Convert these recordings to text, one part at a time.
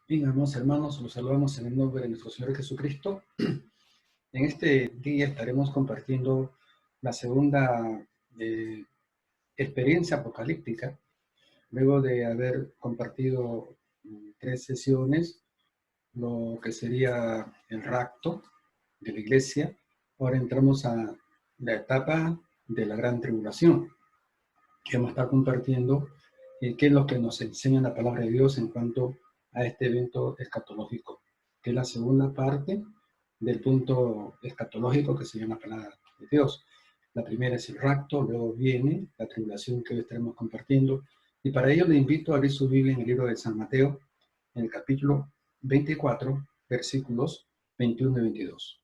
Bien, amados hermanos, los saludamos en el nombre de nuestro Señor Jesucristo. En este día estaremos compartiendo la segunda experiencia apocalíptica, luego de haber compartido 3 sesiones, lo que sería el rapto de la iglesia. Ahora entramos a la etapa de la gran tribulación, que vamos a estar compartiendo qué es lo que nos enseña la palabra de Dios en cuanto a este evento escatológico, que es la segunda parte del punto escatológico que se llama la palabra de Dios. La primera es el rapto, luego viene la tribulación que hoy estaremos compartiendo, y para ello le invito a abrir su Biblia en el libro de San Mateo, en el capítulo 24, versículos 21 y 22.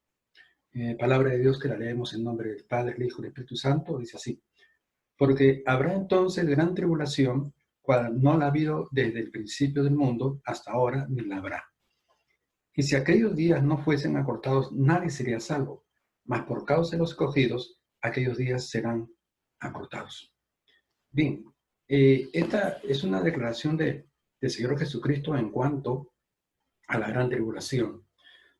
Palabra de Dios que la leemos en nombre del Padre, el Hijo y el Espíritu Santo, dice así: porque habrá entonces gran tribulación, cual no la ha habido desde el principio del mundo hasta ahora, ni la habrá. Y si aquellos días no fuesen acortados, nadie sería salvo, mas por causa de los escogidos, aquellos días serán acortados. Bien, esta es una declaración del Señor Jesucristo en cuanto a la gran tribulación.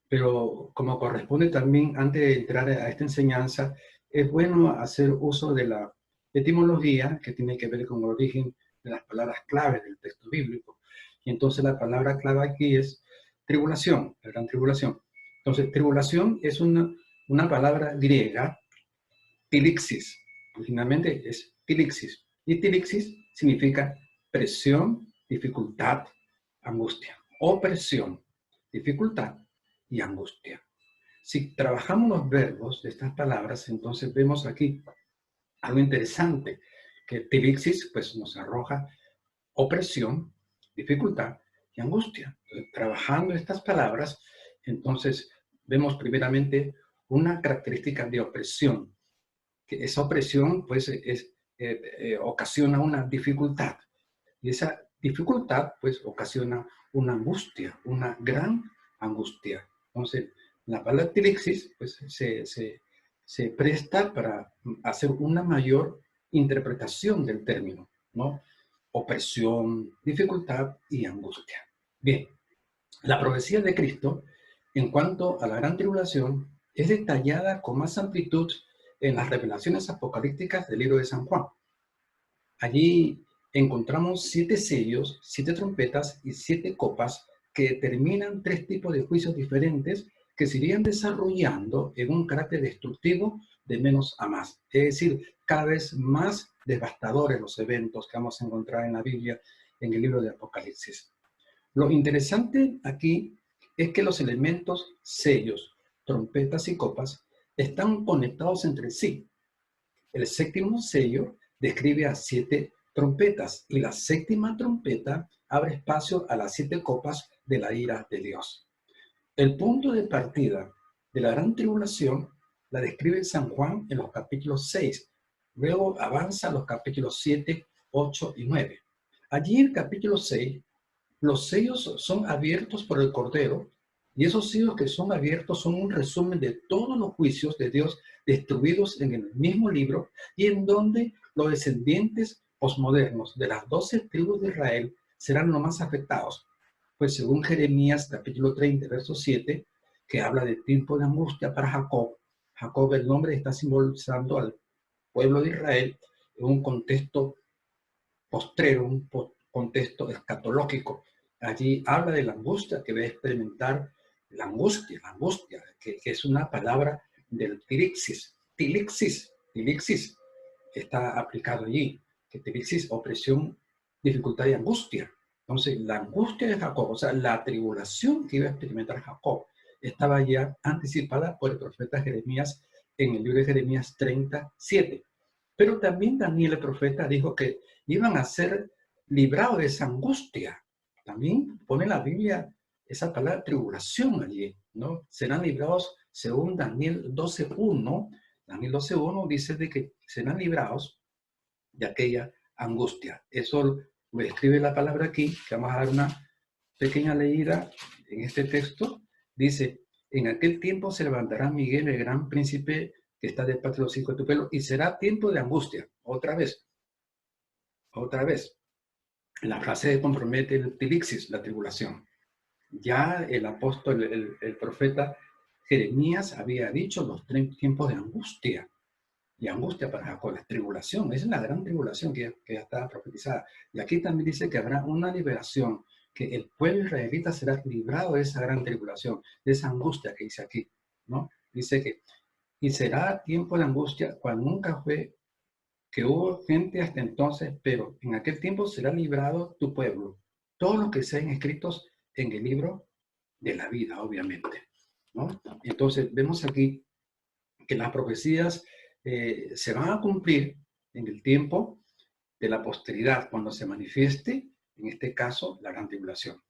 Pero como corresponde también, antes de entrar a esta enseñanza, es bueno hacer uso de la etimología que tiene que ver con el origen de las palabras clave del texto bíblico. Y entonces la palabra clave aquí es tribulación, la gran tribulación. Entonces, tribulación es una palabra griega, tilixis. Originalmente es tilixis. Y tilixis significa presión, dificultad, angustia. Opresión, dificultad y angustia. Si trabajamos los verbos de estas palabras, entonces vemos aquí algo interesante, que tilixis pues nos arroja opresión, dificultad y angustia. Entonces, trabajando estas palabras, entonces vemos primeramente una característica de opresión, que esa opresión pues ocasiona una dificultad, y esa dificultad pues ocasiona una angustia, una gran angustia. Entonces, la palabra tilixis pues se presta para hacer una mayor interpretación del término, ¿no? Opresión, dificultad y angustia. Bien, la profecía de Cristo en cuanto a la gran tribulación es detallada con más amplitud en las revelaciones apocalípticas del libro de San Juan. Allí encontramos 7 sellos, 7 trompetas y 7 copas que determinan 3 tipos de juicios diferentes que se irían desarrollando en un carácter destructivo de menos a más. Es decir, cada vez más devastadores los eventos que vamos a encontrar en la Biblia, en el libro de Apocalipsis. Lo interesante aquí es que los elementos sellos, trompetas y copas están conectados entre sí. El séptimo sello describe a 7 trompetas y la séptima trompeta abre espacio a las 7 copas de la ira de Dios. El punto de partida de la gran tribulación la describe San Juan en los capítulos 6. Luego avanza a los capítulos 7, 8 y 9. Allí en el capítulo 6, los sellos son abiertos por el Cordero, y esos sellos que son abiertos son un resumen de todos los juicios de Dios distribuidos en el mismo libro, y en donde los descendientes posmodernos de las 12 tribus de Israel serán los más afectados. Pues según Jeremías capítulo 30, verso 7, que habla de tiempo de angustia para Jacob, Jacob, el nombre, está simbolizando al pueblo de Israel en un contexto postrero, un contexto escatológico. Allí habla de la angustia que va a experimentar, la angustia, que es una palabra del tilixis. Tilixis está aplicado allí, que tilixis, opresión, dificultad y angustia. Entonces, la angustia de Jacob, o sea, la tribulación que iba a experimentar Jacob, estaba ya anticipada por el profeta Jeremías en el libro de Jeremías 37. Pero también Daniel, el profeta, dijo que iban a ser librados de esa angustia. También pone la Biblia esa palabra tribulación allí, ¿no? Serán librados según Daniel 12:1. Daniel 12:1 dice de que serán librados de aquella angustia. Eso lo escribe la palabra aquí, que vamos a dar una pequeña leída en este texto. Dice: en aquel tiempo se levantará Miguel, el gran príncipe que está de parte de los hijos de tu pueblo, y será tiempo de angustia. Otra vez. La frase compromete el tilixis, la tribulación. Ya el apóstol, el profeta Jeremías había dicho los tiempos de angustia, y angustia para Jacob, la tribulación, esa es la gran tribulación que ya está profetizada. Y aquí también dice que habrá una liberación, que el pueblo israelita será librado de esa gran tribulación, de esa angustia que dice aquí, ¿no? Dice que, y será tiempo de angustia cual nunca fue, que hubo gente hasta entonces, pero en aquel tiempo será librado tu pueblo, todos los que sean escritos en el libro de la vida, obviamente, ¿no? Entonces, vemos aquí que las profecías se van a cumplir en el tiempo de la posteridad, cuando se manifieste, en este caso, la gran tribulación.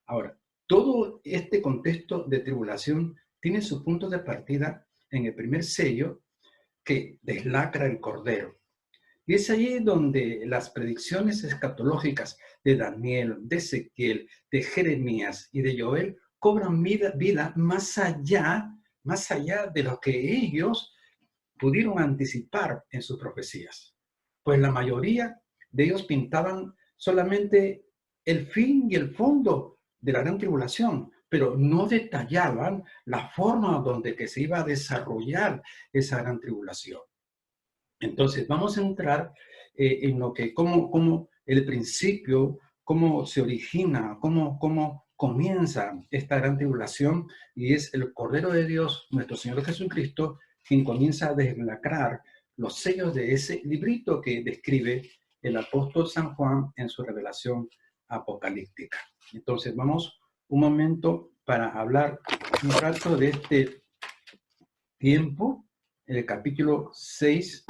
Ahora, todo este contexto de tribulación tiene su punto de partida en el primer sello que deslacra el Cordero. Y es allí donde las predicciones escatológicas de Daniel, de Ezequiel, de Jeremías y de Joel cobran vida más allá de lo que ellos pudieron anticipar en sus profecías. Pues la mayoría de ellos pintaban solamente el fin y el fondo de la gran tribulación, pero no detallaban la forma donde que se iba a desarrollar esa gran tribulación. Entonces, vamos a entrar en lo que, cómo el principio, cómo se origina, cómo comienza esta gran tribulación, y es el Cordero de Dios, nuestro Señor Jesucristo, quien comienza a deslacrar los sellos de ese librito que describe el apóstol San Juan en su revelación apocalíptica. Entonces, vamos un momento para hablar un rato de este tiempo, en el capítulo 6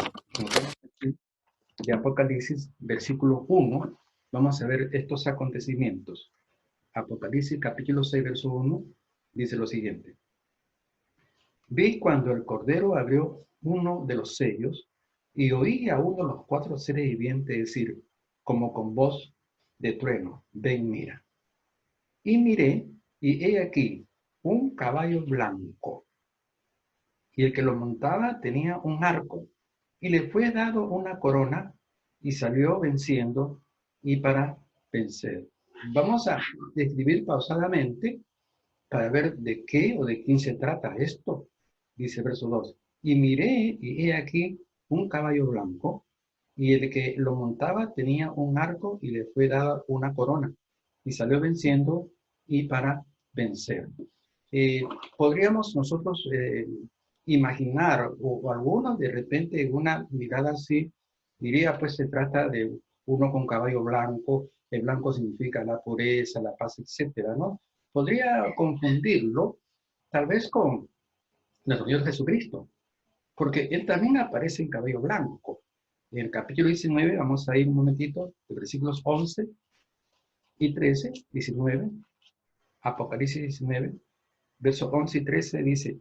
de Apocalipsis, versículo 1, vamos a ver estos acontecimientos. Apocalipsis, capítulo 6, verso 1, dice lo siguiente. Vi cuando el Cordero abrió uno de los sellos y oí a uno de los cuatro seres vivientes decir, como con voz de trueno, ven, mira. Y miré, y he aquí un caballo blanco, y el que lo montaba tenía un arco, y le fue dado una corona, y salió venciendo y para vencer. Vamos a describir pausadamente para ver de qué o de quién se trata esto. Dice verso 2. Y miré, y he aquí un caballo blanco, y el que lo montaba tenía un arco, y le fue dada una corona, y salió venciendo y para vencer. Eh, Podríamos nosotros imaginar, o algunos de repente una mirada así, diría pues se trata de uno con caballo blanco, el blanco significa la pureza, la paz, etcétera, ¿no? Podría confundirlo tal vez con nuestro Señor Jesucristo, porque Él también aparece en cabello blanco. En el capítulo 19, vamos a ir un momentito, de versículos 11 y 13, 19, Apocalipsis 19, versos 11 y 13 dice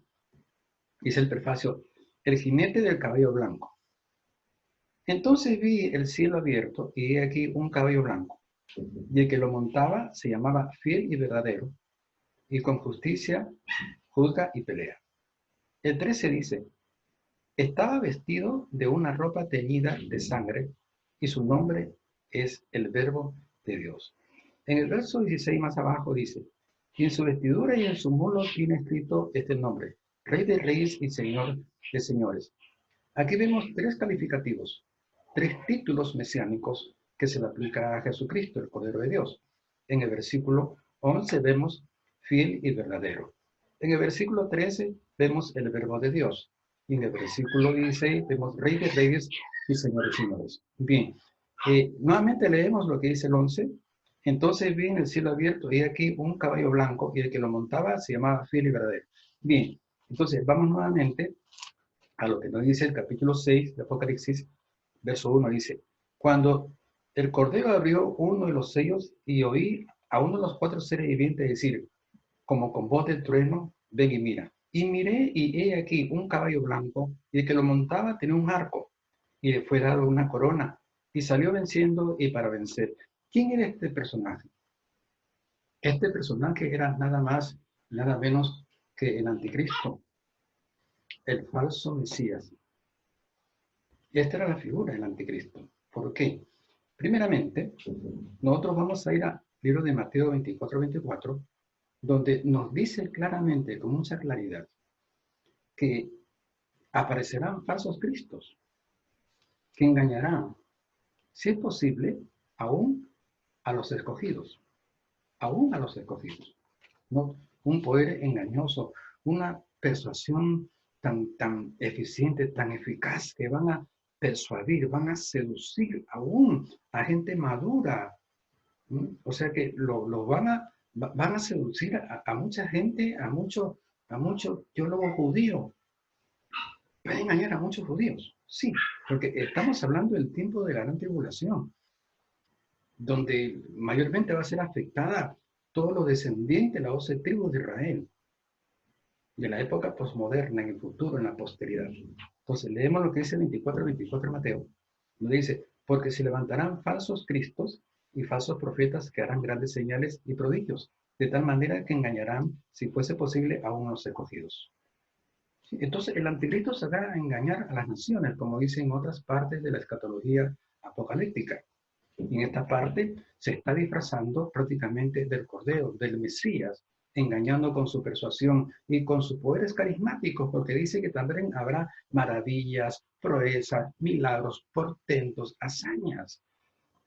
el prefacio, el jinete del caballo blanco. Entonces vi el cielo abierto y he aquí un caballo blanco, y el que lo montaba se llamaba Fiel y Verdadero, y con justicia juzga y pelea. El 13 dice, estaba vestido de una ropa teñida de sangre, y su nombre es el Verbo de Dios. En el verso 16 más abajo dice, y en su vestidura y en su mulo tiene escrito este nombre, Rey de Reyes y Señor de Señores. Aquí vemos tres calificativos, tres títulos mesiánicos que se le aplica a Jesucristo, el Cordero de Dios. En el versículo 11 vemos fiel y verdadero. En el versículo 13 vemos el Verbo de Dios. Y en el versículo 16 vemos Rey de Reyes y Señor de Señores. Bien, nuevamente leemos lo que dice el 11. Entonces vi en el cielo abierto y aquí un caballo blanco y el que lo montaba se llamaba fiel y verdadero. Bien, entonces vamos nuevamente a lo que nos dice el capítulo 6 de Apocalipsis, verso 1, dice, cuando el Cordero abrió uno de los sellos y oí a uno de los cuatro seres vivientes decir, como con voz de trueno, ven y mira. Y miré y he aquí un caballo blanco, y el que lo montaba tenía un arco, y le fue dado una corona, y salió venciendo y para vencer. ¿Quién era este personaje? Este personaje era nada más, nada menos que el anticristo, el falso Mesías. Esta era la figura del anticristo. ¿Por qué? Primeramente, nosotros vamos a ir al libro de Mateo 24, 24, donde nos dice claramente, con mucha claridad, que aparecerán falsos cristos, que engañarán, si es posible, aún a los escogidos, aún a los escogidos, ¿no? Un poder engañoso, una persuasión tan eficiente, tan eficaz, que van a persuadir, van a seducir aún a gente madura. O sea que lo van a seducir a mucha gente, a muchos teólogos judíos. Pueden engañar a muchos judíos, sí, porque estamos hablando del tiempo de la gran tribulación, donde mayormente va a ser afectada todos los descendientes de las 12 tribus de Israel, de la época posmoderna, en el futuro, en la posteridad. Entonces, leemos lo que dice 24 Mateo. Nos dice, porque se levantarán falsos cristos y falsos profetas que harán grandes señales y prodigios, de tal manera que engañarán, si fuese posible, a unos escogidos. Entonces, el anticristo se va a engañar a las naciones, como dice en otras partes de la escatología apocalíptica. En esta parte se está disfrazando prácticamente del Cordero, del Mesías, engañando con su persuasión y con sus poderes carismáticos, porque dice que también habrá maravillas, proezas, milagros, portentos, hazañas.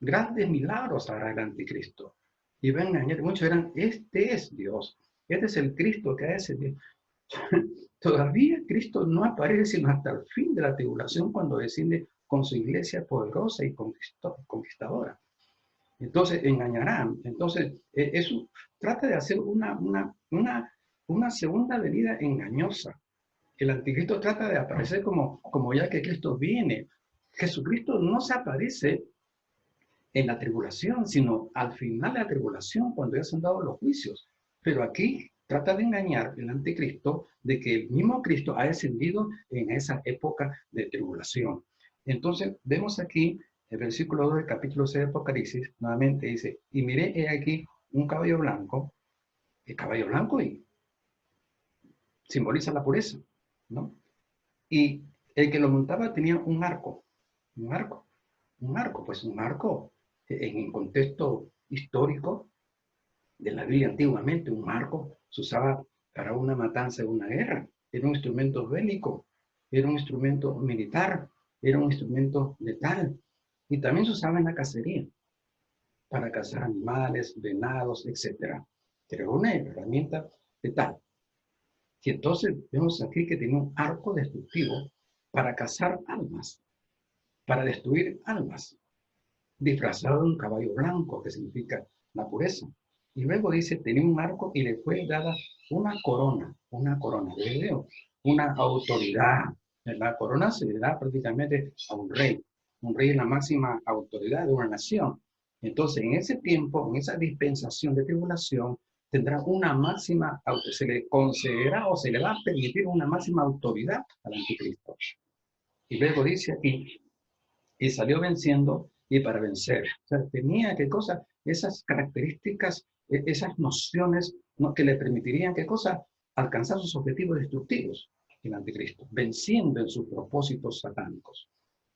Grandes milagros hará el anticristo. Y van a engañar, muchos dirán, este es Dios, este es el Cristo que es Dios. Todavía Cristo no aparece sino hasta el fin de la tribulación, cuando desciende con su iglesia poderosa y conquistadora. Entonces engañarán. Entonces, eso trata de hacer una segunda venida engañosa. El anticristo trata de aparecer como ya que Cristo viene. Jesucristo no se aparece en la tribulación, sino al final de la tribulación, cuando ya se han dado los juicios. Pero aquí trata de engañar el anticristo de que el mismo Cristo ha descendido en esa época de tribulación. Entonces, vemos aquí el versículo 2 del capítulo 6 de Apocalipsis, nuevamente dice, y miré he aquí un caballo blanco, el caballo blanco y simboliza la pureza, ¿no? Y el que lo montaba tenía un arco, pues un arco en el contexto histórico de la Biblia antiguamente, un arco se usaba para una matanza de una guerra, era un instrumento bélico, era un instrumento militar, era un instrumento letal, y también se usaba en la cacería, para cazar animales, venados, etc. Era una herramienta letal. Y entonces vemos aquí que tiene un arco destructivo para cazar almas, para destruir almas, disfrazado de un caballo blanco, que significa la pureza. Y luego dice, tenía un arco y le fue dada una corona de Dios, una autoridad. La corona se le da prácticamente a un rey. Un rey es la máxima autoridad de una nación. Entonces, en ese tiempo, en esa dispensación de tribulación, tendrá una máxima, se le concederá o se le va a permitir una máxima autoridad al anticristo. Y luego dice aquí, y salió venciendo y para vencer. O sea, tenía, ¿qué cosa? Esas características, esas nociones, ¿no?, que le permitirían, ¿qué cosa? Alcanzar sus objetivos destructivos, el anticristo, venciendo en sus propósitos satánicos.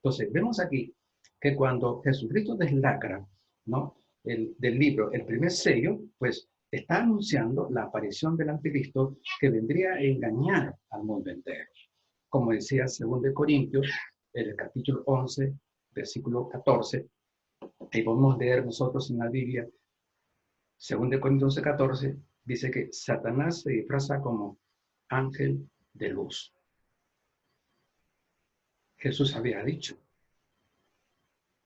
Entonces, vemos aquí que cuando Jesucristo deslacra, ¿no?, del libro, el primer sello, pues está anunciando la aparición del anticristo, que vendría a engañar al mundo entero. Como decía 2 Corintios, en el capítulo 11, versículo 14, y podemos leer nosotros en la Biblia, 2 Corintios 11, 14, dice que Satanás se disfraza como ángel de luz. Jesús había dicho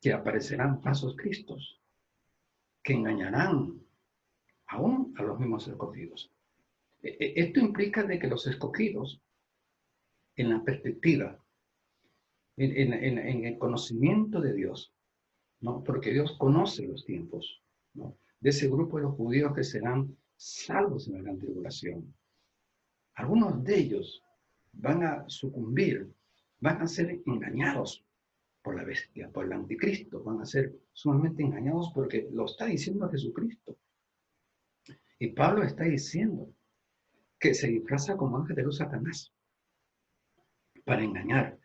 que aparecerán falsos cristos, que engañarán aún a los mismos escogidos. Esto implica de que los escogidos, en la perspectiva, en el conocimiento de Dios, ¿no?, porque Dios conoce los tiempos, ¿no?, de ese grupo de los judíos que serán salvos en la gran tribulación. Algunos de ellos van a sucumbir, van a ser engañados por la bestia, por el anticristo, van a ser sumamente engañados, porque lo está diciendo Jesucristo. Y Pablo está diciendo que se disfraza como ángel de luz Satanás para engañar,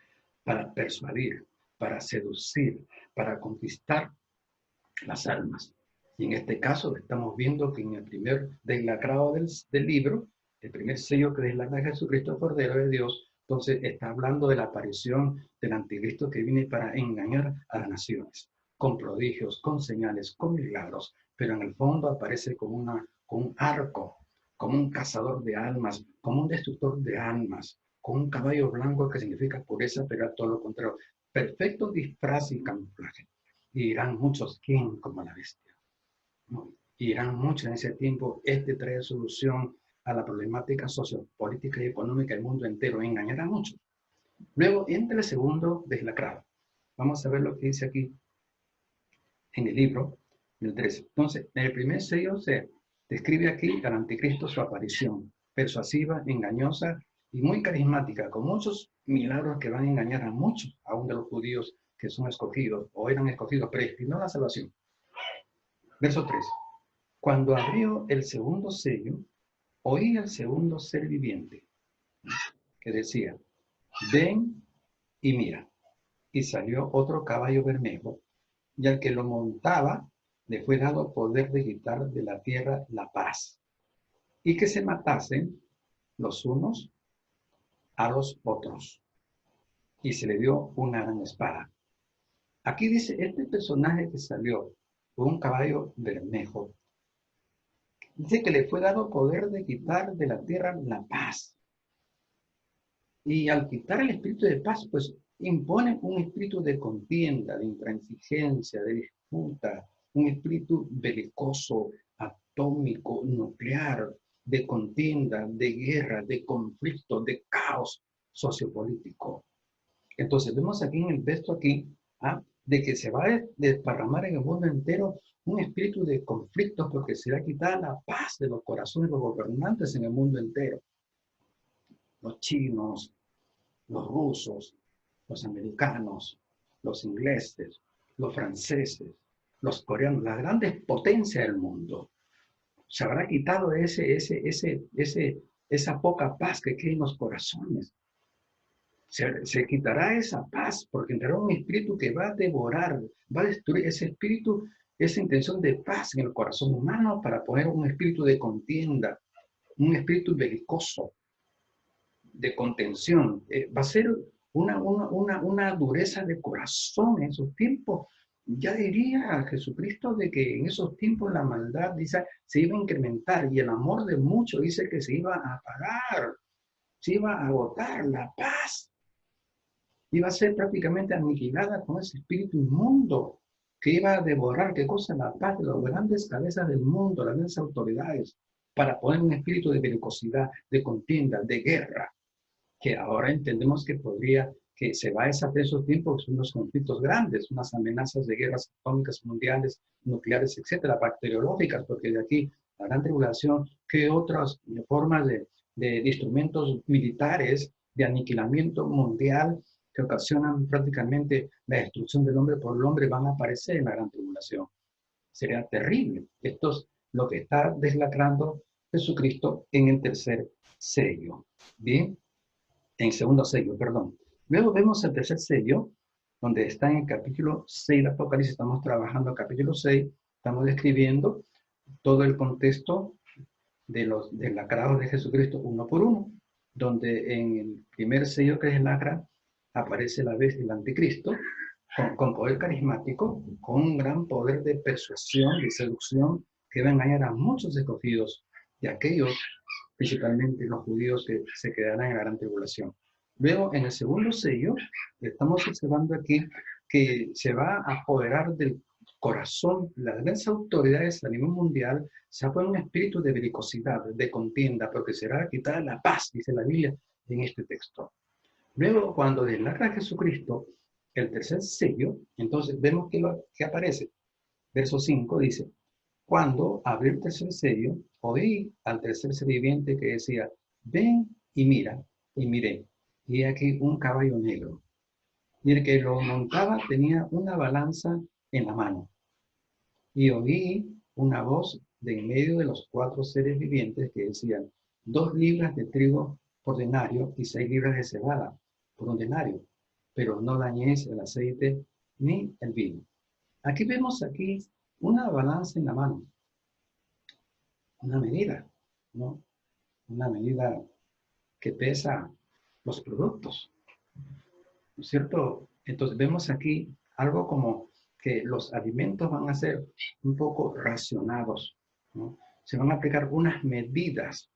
para persuadir, para seducir, para conquistar las almas. Y en este caso estamos viendo que en el primer deslacrado del libro, el primer sello que deslacra Jesucristo, Cordero de Dios, entonces está hablando de la aparición del anticristo que viene para engañar a las naciones, con prodigios, con señales, con milagros, pero en el fondo aparece con un arco, como un cazador de almas, como un destructor de almas, con un caballo blanco que significa pureza, pero a todo lo contrario. Perfecto disfraz y camuflaje. Y dirán muchos, ¿quién como la bestia? ¿No? Y dirán muchos en ese tiempo, este trae solución a la problemática sociopolítica y económica del mundo entero, engañará a muchos. Luego entra el segundo deslacrado. Vamos a ver lo que dice aquí en el libro, el 13. Entonces, en el primer sello se describe aquí al anticristo su aparición, persuasiva, engañosa y muy carismática, con muchos milagros que van a engañar a muchos, aún de los judíos que son escogidos o eran escogidos, predestinó la salvación. Verso 3. Cuando abrió el segundo sello, oí al segundo ser viviente que decía, ven y mira. Y salió otro caballo bermejo, y al que lo montaba le fue dado poder de quitar de la tierra la paz, y que se matasen los unos a los otros. Y se le dio una gran espada. Aquí dice, este personaje que salió con un caballo bermejo, dice que le fue dado poder de quitar de la tierra la paz. Y al quitar el espíritu de paz, pues impone un espíritu de contienda, de intransigencia, de disputa, un espíritu belicoso, atómico, nuclear, de contienda, de guerra, de conflicto, de caos sociopolítico. Entonces vemos aquí en el texto aquí, de que se va a desparramar en el mundo entero un espíritu de conflicto porque será quitada la paz de los corazones de los gobernantes en el mundo entero. Los chinos, los rusos, los americanos, los ingleses, los franceses, los coreanos, las grandes potencias del mundo. Se habrá quitado esa poca paz que queda en los corazones. Se quitará esa paz porque entrará un espíritu que va a devorar, va a destruir ese espíritu, esa intención de paz en el corazón humano para poner un espíritu de contienda, un espíritu belicoso, de contención. Va a ser una dureza de corazón en esos tiempos. Ya diría Jesucristo de que en esos tiempos la maldad dice, se iba a incrementar y el amor de muchos dice que se iba a apagar, se iba a agotar la paz. Iba a ser prácticamente aniquilada con ese espíritu inmundo que iba a devorar, ¿qué cosa? La paz de las grandes cabezas del mundo, las grandes autoridades, para poner un espíritu de belicosidad, de contienda, de guerra, que ahora entendemos que se va a desatar esos tiempos, unos conflictos grandes, unas amenazas de guerras atómicas mundiales, nucleares, etcétera, bacteriológicas, porque de aquí la gran tribulación, ¿qué otras formas de instrumentos militares de aniquilamiento mundial que ocasionan prácticamente la destrucción del hombre por el hombre van a aparecer en la gran tribulación? Sería terrible. Esto es lo que está deslacrando Jesucristo en el tercer sello. Bien, en segundo sello, perdón. Luego vemos el tercer sello, donde está en el capítulo 6 de Apocalipsis. Estamos trabajando el capítulo 6, estamos describiendo todo el contexto de los deslacrados de Jesucristo uno por uno, donde en el primer sello que es lacra aparece la vez el anticristo, con poder carismático, con un gran poder de persuasión, de seducción, que va a engañar a muchos escogidos y aquellos, principalmente los judíos, que se quedarán en la gran tribulación. Luego, en el segundo sello, estamos observando aquí que se va a apoderar del corazón, las grandes autoridades a nivel mundial, se va a poner un espíritu de belicosidad, de contienda, porque será quitada la paz, dice la Biblia en este texto. Luego, cuando deslacra Jesucristo el tercer sello, entonces vemos que aparece. Verso 5 dice, cuando abrió el tercer sello, oí al tercer ser viviente que decía, ven y mira, y miré, y aquí un caballo negro. Y el que lo montaba tenía una balanza en la mano. Y oí una voz de en medio de los cuatro seres vivientes que decían, 2 libras de trigo por denario y 6 libras de cebada por un denario, pero no dañéis el aceite ni el vino. Aquí vemos aquí una balanza en la mano, una medida, ¿no? Una medida que pesa los productos, ¿no es cierto? Entonces vemos aquí algo como que los alimentos van a ser un poco racionados, ¿no? Se van a aplicar unas medidas,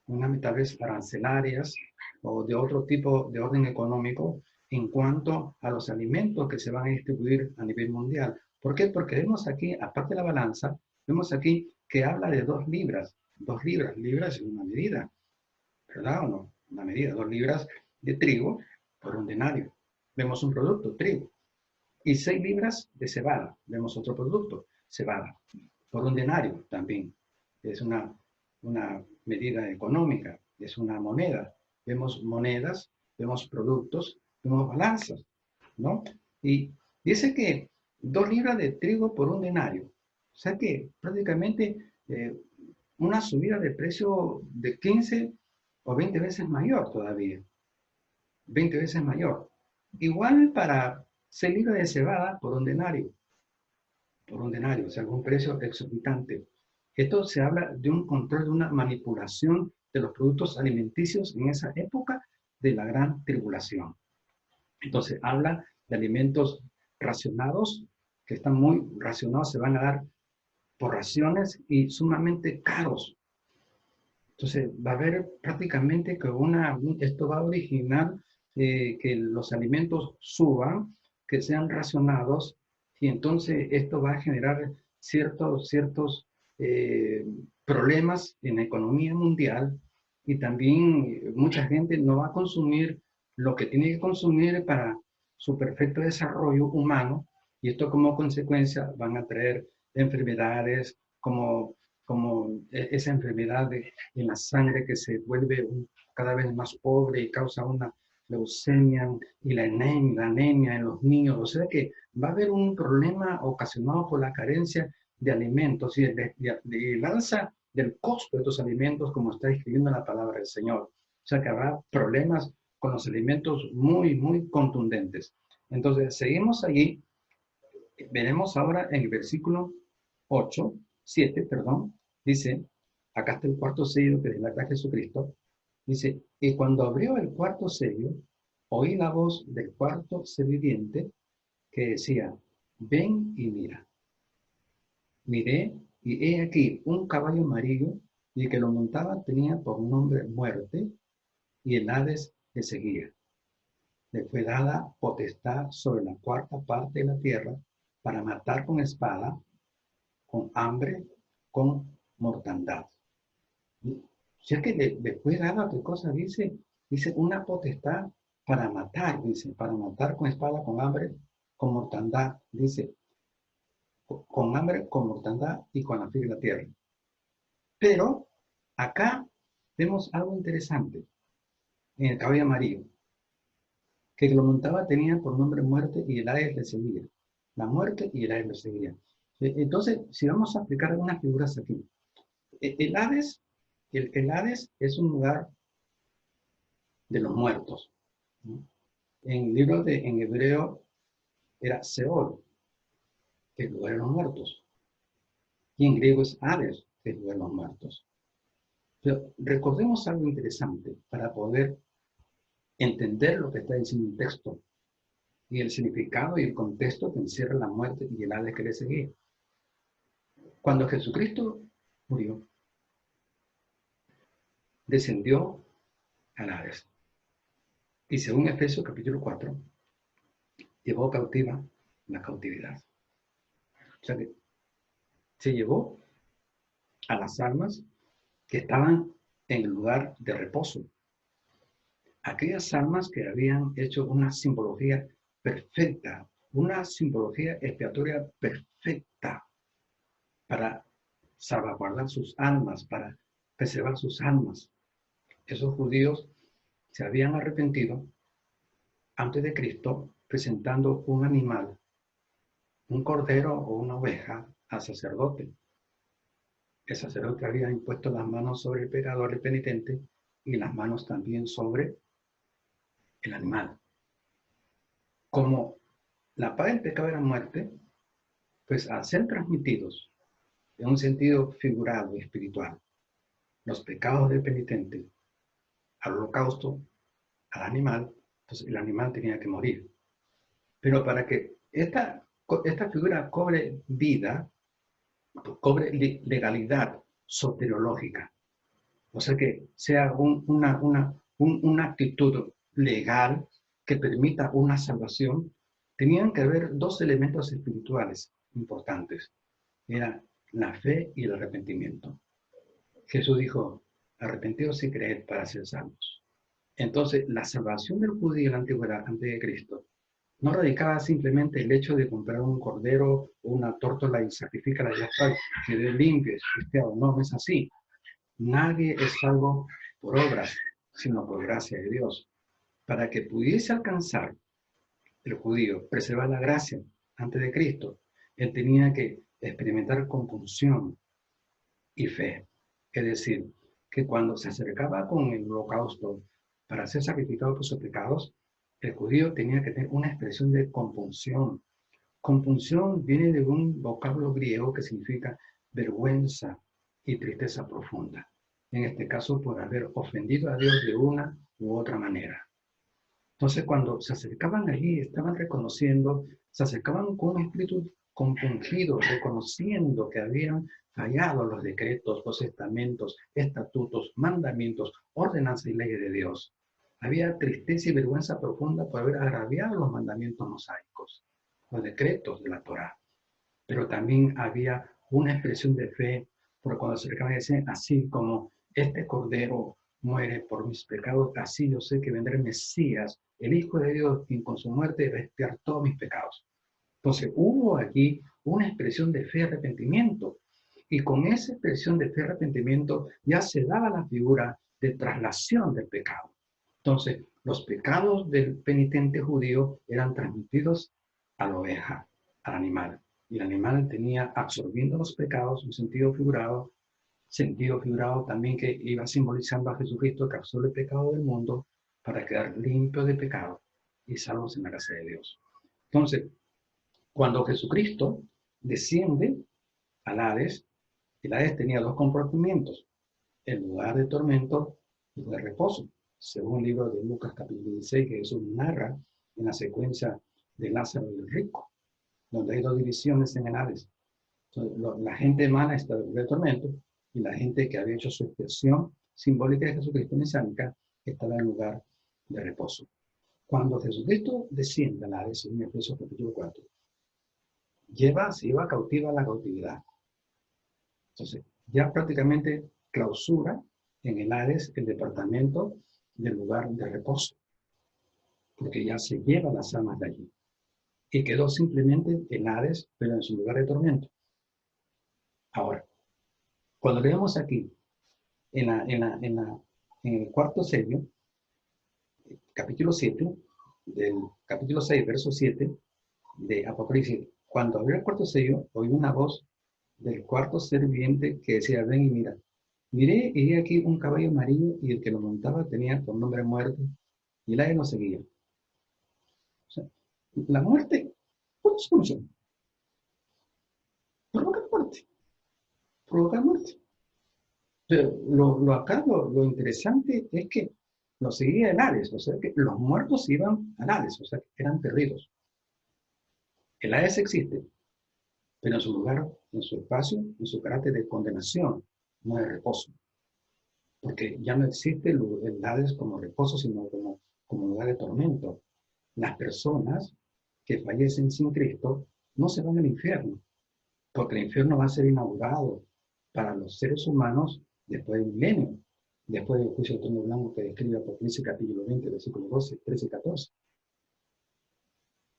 unas tal vez arancelarias o de otro tipo de orden económico en cuanto a los alimentos que se van a distribuir a nivel mundial. ¿Por qué? Porque vemos aquí, aparte de la balanza, vemos aquí que habla de 2 libras. 2 libras, libras es una medida, ¿verdad o no? Una medida, 2 libras de trigo por un denario. Vemos un producto, trigo. Y 6 libras de cebada. Vemos otro producto, cebada. Por un denario también. Es una medida económica, es una moneda. Vemos monedas, vemos productos, vemos balanzas, ¿no? Y dice que 2 libras de trigo por un denario. O sea que prácticamente una subida de precio de 15 o 20 veces mayor todavía. 20 veces mayor. Igual para 6 libras de cebada por un denario, o sea, un precio exorbitante. Esto se habla de un control, de una manipulación de los productos alimenticios en esa época de la gran tribulación. Entonces, habla de alimentos racionados, que están muy racionados, se van a dar por raciones y sumamente caros. Entonces, va a haber prácticamente que esto va a originar que los alimentos suban, que sean racionados, y entonces esto va a generar ciertos eh, problemas en la economía mundial, y también mucha gente no va a consumir lo que tiene que consumir para su perfecto desarrollo humano, y esto como consecuencia van a traer enfermedades como esa enfermedad en la sangre que se vuelve cada vez más pobre y causa una leucemia y la anemia en los niños. O sea que va a haber un problema ocasionado por la carencia de alimentos y el alza del costo de estos alimentos, como está escribiendo la palabra del Señor. O sea que habrá problemas con los alimentos muy, muy contundentes. Entonces, seguimos allí. Veremos ahora en el versículo 7, perdón, dice, acá está el cuarto sello que delata a Jesucristo, dice, y cuando abrió el cuarto sello, oí la voz del cuarto ser viviente que decía, ven y mira. Miré, y he aquí un caballo amarillo, y el que lo montaba tenía por nombre Muerte, y el Hades le seguía. Le fue dada potestad sobre la cuarta parte de la tierra para matar con espada, con hambre, con mortandad. Si es que le fue dada, ¿qué cosa dice? Dice una potestad para matar, dice, para matar con espada, con hambre, con mortandad, dice, con hambre, con mortandad y con la fila de la tierra. Pero acá vemos algo interesante en el caballo amarillo, que lo montaba tenía por nombre Muerte y el Hades le seguía. La muerte y el Hades le seguía. Entonces, si vamos a aplicar algunas figuras aquí, el Hades, el Hades es un lugar de los muertos, ¿no? En hebreo era Seol, que es el lugar de los muertos. Y en griego es Hades, que es el lugar de los muertos. Pero recordemos algo interesante para poder entender lo que está diciendo el texto y el significado y el contexto que encierra la muerte y el Hades que le seguía. Cuando Jesucristo murió, descendió al Hades. Y según Efesios capítulo 4, llevó cautiva la cautividad. O sea que se llevó a las almas que estaban en el lugar de reposo. Aquellas almas que habían hecho una simbología perfecta, una simbología expiatoria perfecta para salvaguardar sus almas, para preservar sus almas. Esos judíos se habían arrepentido antes de Cristo presentando un animal, un cordero o una oveja al sacerdote. El sacerdote había impuesto las manos sobre el pecador, el penitente, y las manos también sobre el animal. Como la paga del pecado era muerte, Pues al ser transmitidos en un sentido figurado y espiritual, los pecados del penitente al holocausto, al animal, entonces el animal tenía que morir. Pero para que esta figura cobre vida, cobre legalidad soteriológica, o sea que sea una actitud legal que permita una salvación, tenían que haber dos elementos espirituales importantes. Era la fe y el arrepentimiento. Jesús dijo, arrepentidos y creed para ser salvos. Entonces, la salvación del judío en la antigüedad, antes de Cristo, no radicaba simplemente el hecho de comprar un cordero o una tórtola y sacrificarla y ya está, quedé limpio, es cristiano. No, no es así. Nadie es salvo por obras, sino por gracia de Dios. Para que pudiese alcanzar el judío, preservar la gracia antes de Cristo, él tenía que experimentar compulsión y fe. Es decir, que cuando se acercaba con el holocausto para ser sacrificado por sus pecados, el judío tenía que tener una expresión de compunción. Compunción viene de un vocablo griego que significa vergüenza y tristeza profunda. En este caso, por haber ofendido a Dios de una u otra manera. Entonces, cuando se acercaban allí, estaban reconociendo, se acercaban con un espíritu compungido, reconociendo que habían fallado los decretos, los estamentos, estatutos, mandamientos, ordenanzas y leyes de Dios. Había tristeza y vergüenza profunda por haber agraviado los mandamientos mosaicos, los decretos de la Torá. Pero también había una expresión de fe, porque cuando se acercaban y decían, así como este cordero muere por mis pecados, así yo sé que vendrá el Mesías, el Hijo de Dios, quien con su muerte va a expiar todos mis pecados. Entonces hubo aquí una expresión de fe y arrepentimiento. Y con esa expresión de fe y arrepentimiento ya se daba la figura de traslación del pecado. Entonces, los pecados del penitente judío eran transmitidos a la oveja, al animal. Y el animal tenía absorbiendo los pecados, un sentido figurado también que iba simbolizando a Jesucristo que absorbe el pecado del mundo para quedar limpio de pecado y salvos en la gracia de Dios. Entonces, cuando Jesucristo desciende al Hades, el Hades tenía dos compartimientos, el lugar de tormento y el de reposo, según el libro de Lucas capítulo 16, que Jesús narra en la secuencia de Lázaro y el rico, donde hay dos divisiones en el Hades. Entonces, la gente mala está en el lugar de tormento y la gente que había hecho su expiación simbólica de Jesucristo mesiánica estaba en el lugar de reposo. Cuando Jesucristo desciende al Hades, en Efesios capítulo 4, se lleva cautiva a la cautividad. Entonces, ya prácticamente clausura en el Hades el departamento del lugar de reposo, porque ya se lleva las almas de allí. Y quedó simplemente el Hades, pero en su lugar de tormento. Ahora, cuando leemos aquí, en el cuarto sello, capítulo 7, del capítulo 6, verso 7 de Apocalipsis, cuando abrió el cuarto sello, oí una voz del cuarto ser viviente que decía, ven y mira. Miré y vi aquí un caballo amarillo y el que lo montaba tenía por nombre muerte y el aire lo seguía. O sea, la muerte, ¿cuál es su función? Provocar muerte. Provocar muerte. Pero lo interesante es que lo seguía el Hades, o sea que los muertos iban al Hades, o sea que eran perdidos. El Hades existe, pero en su lugar, en su espacio, en su carácter de condenación, no de reposo. Porque ya no existe el Hades como reposo, sino como lugar de tormento. Las personas que fallecen sin Cristo no se van al infierno, porque el infierno va a ser inaugurado para los seres humanos después del milenio, después del juicio del trono blanco que describe Apocalipsis capítulo 20, versículos 12, 13 y 14.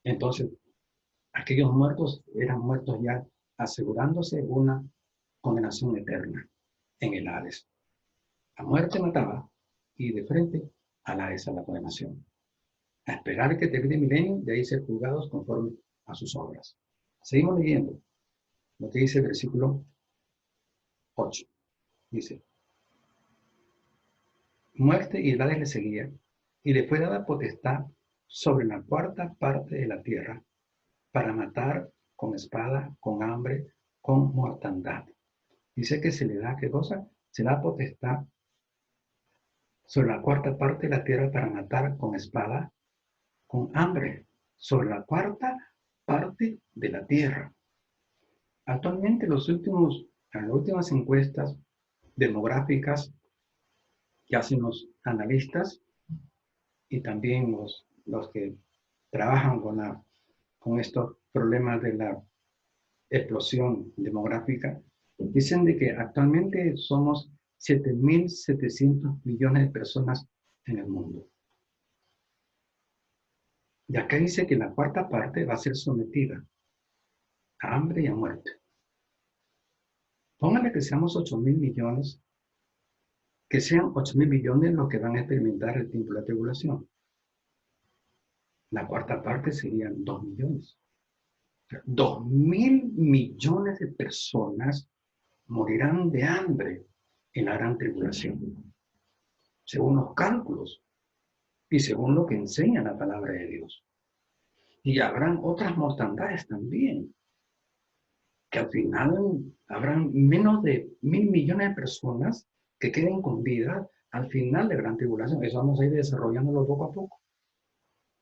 Entonces, aquellos muertos eran muertos ya asegurándose una condenación eterna en el Hades. La muerte mataba y de frente al Hades a la condenación. A esperar que termine el milenio, de ahí ser juzgados conforme a sus obras. Seguimos leyendo lo que dice el versículo 8. Dice, muerte y el Hades le seguía, y le fue dada potestad sobre la cuarta parte de la tierra, para matar con espada, con hambre, con mortandad. Dice que se le da, ¿qué cosa? Se da potestad sobre la cuarta parte de la tierra para matar con espada, con hambre, sobre la cuarta parte de la tierra. Actualmente en las últimas encuestas demográficas que hacen los analistas y también los que trabajan con estos problemas de la explosión demográfica, dicen de que actualmente somos 7.700 millones de personas en el mundo. Y acá dice que la cuarta parte va a ser sometida a hambre y a muerte. Póngale que seamos 8.000 millones, que sean 8.000 millones los que van a experimentar el tiempo de la tribulación. La cuarta parte serían 2 millones. 2.000 millones de personas morirán de hambre en la gran tribulación, según los cálculos y según lo que enseña la palabra de Dios. Y habrán otras mortandades también, que al final habrán menos de 1.000 millones de personas que queden con vida al final de la gran tribulación. Eso vamos a ir desarrollándolo poco a poco,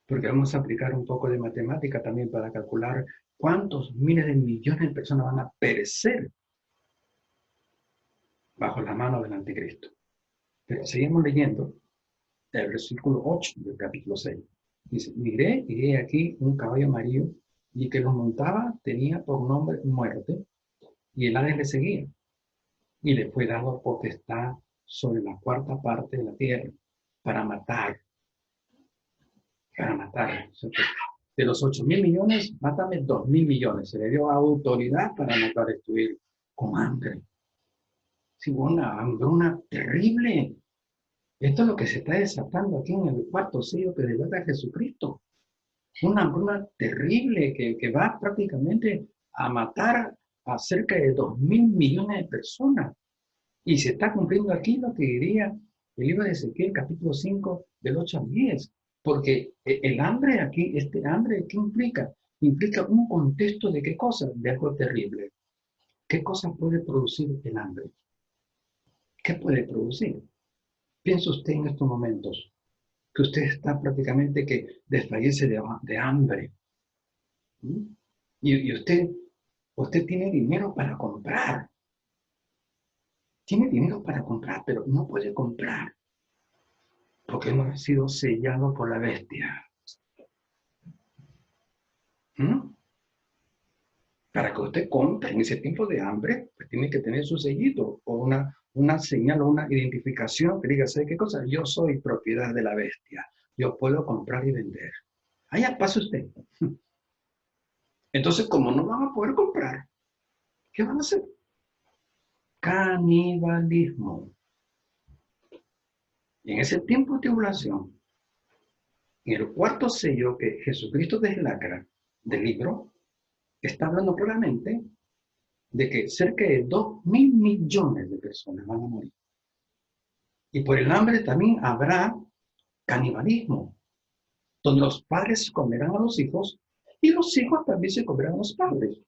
porque vamos a aplicar un poco de matemática también para calcular cuántos miles de millones de personas van a perecer bajo la mano del anticristo. Pero seguimos leyendo el versículo 8 del capítulo 6. Dice, miré y he aquí un caballo amarillo, y que lo montaba tenía por nombre muerte, y el ángel le seguía, y le fue dado potestad sobre la cuarta parte de la tierra, para matar. De los 8.000 millones, mátame 2.000 millones. Se le dio autoridad para matar, destruir con hambre. Sí, una hambruna terrible. Esto es lo que se está desatando aquí en el cuarto sello que delata Jesucristo. Una hambruna terrible que va prácticamente a matar a cerca de 2.000 millones de personas. Y se está cumpliendo aquí lo que diría el libro de Ezequiel, capítulo 5, del 8 al 10. Porque el hambre aquí, este hambre, ¿qué implica? Implica un contexto de qué cosa, de algo terrible. ¿Qué cosa puede producir el hambre? ¿Qué puede producir? Piensa usted en estos momentos que usted está prácticamente que desfallece de hambre. ¿Mm? Y usted tiene dinero para comprar. Tiene dinero para comprar, pero no puede comprar porque no ha sido sellado por la bestia. ¿Mm? Para que usted compre en ese tiempo de hambre, pues tiene que tener su sellito o una señal o una identificación que diga, ¿sabe qué cosa? Yo soy propiedad de la bestia. Yo puedo comprar y vender. Allá pase usted. Entonces, como no van a poder comprar, ¿qué van a hacer? Canibalismo. Y en ese tiempo de tribulación, en el cuarto sello que Jesucristo deslacra del libro, está hablando claramente de que cerca de 2.000 millones de personas van a morir. Y por el hambre también habrá canibalismo, donde los padres comerán a los hijos y los hijos también se comerán a los padres.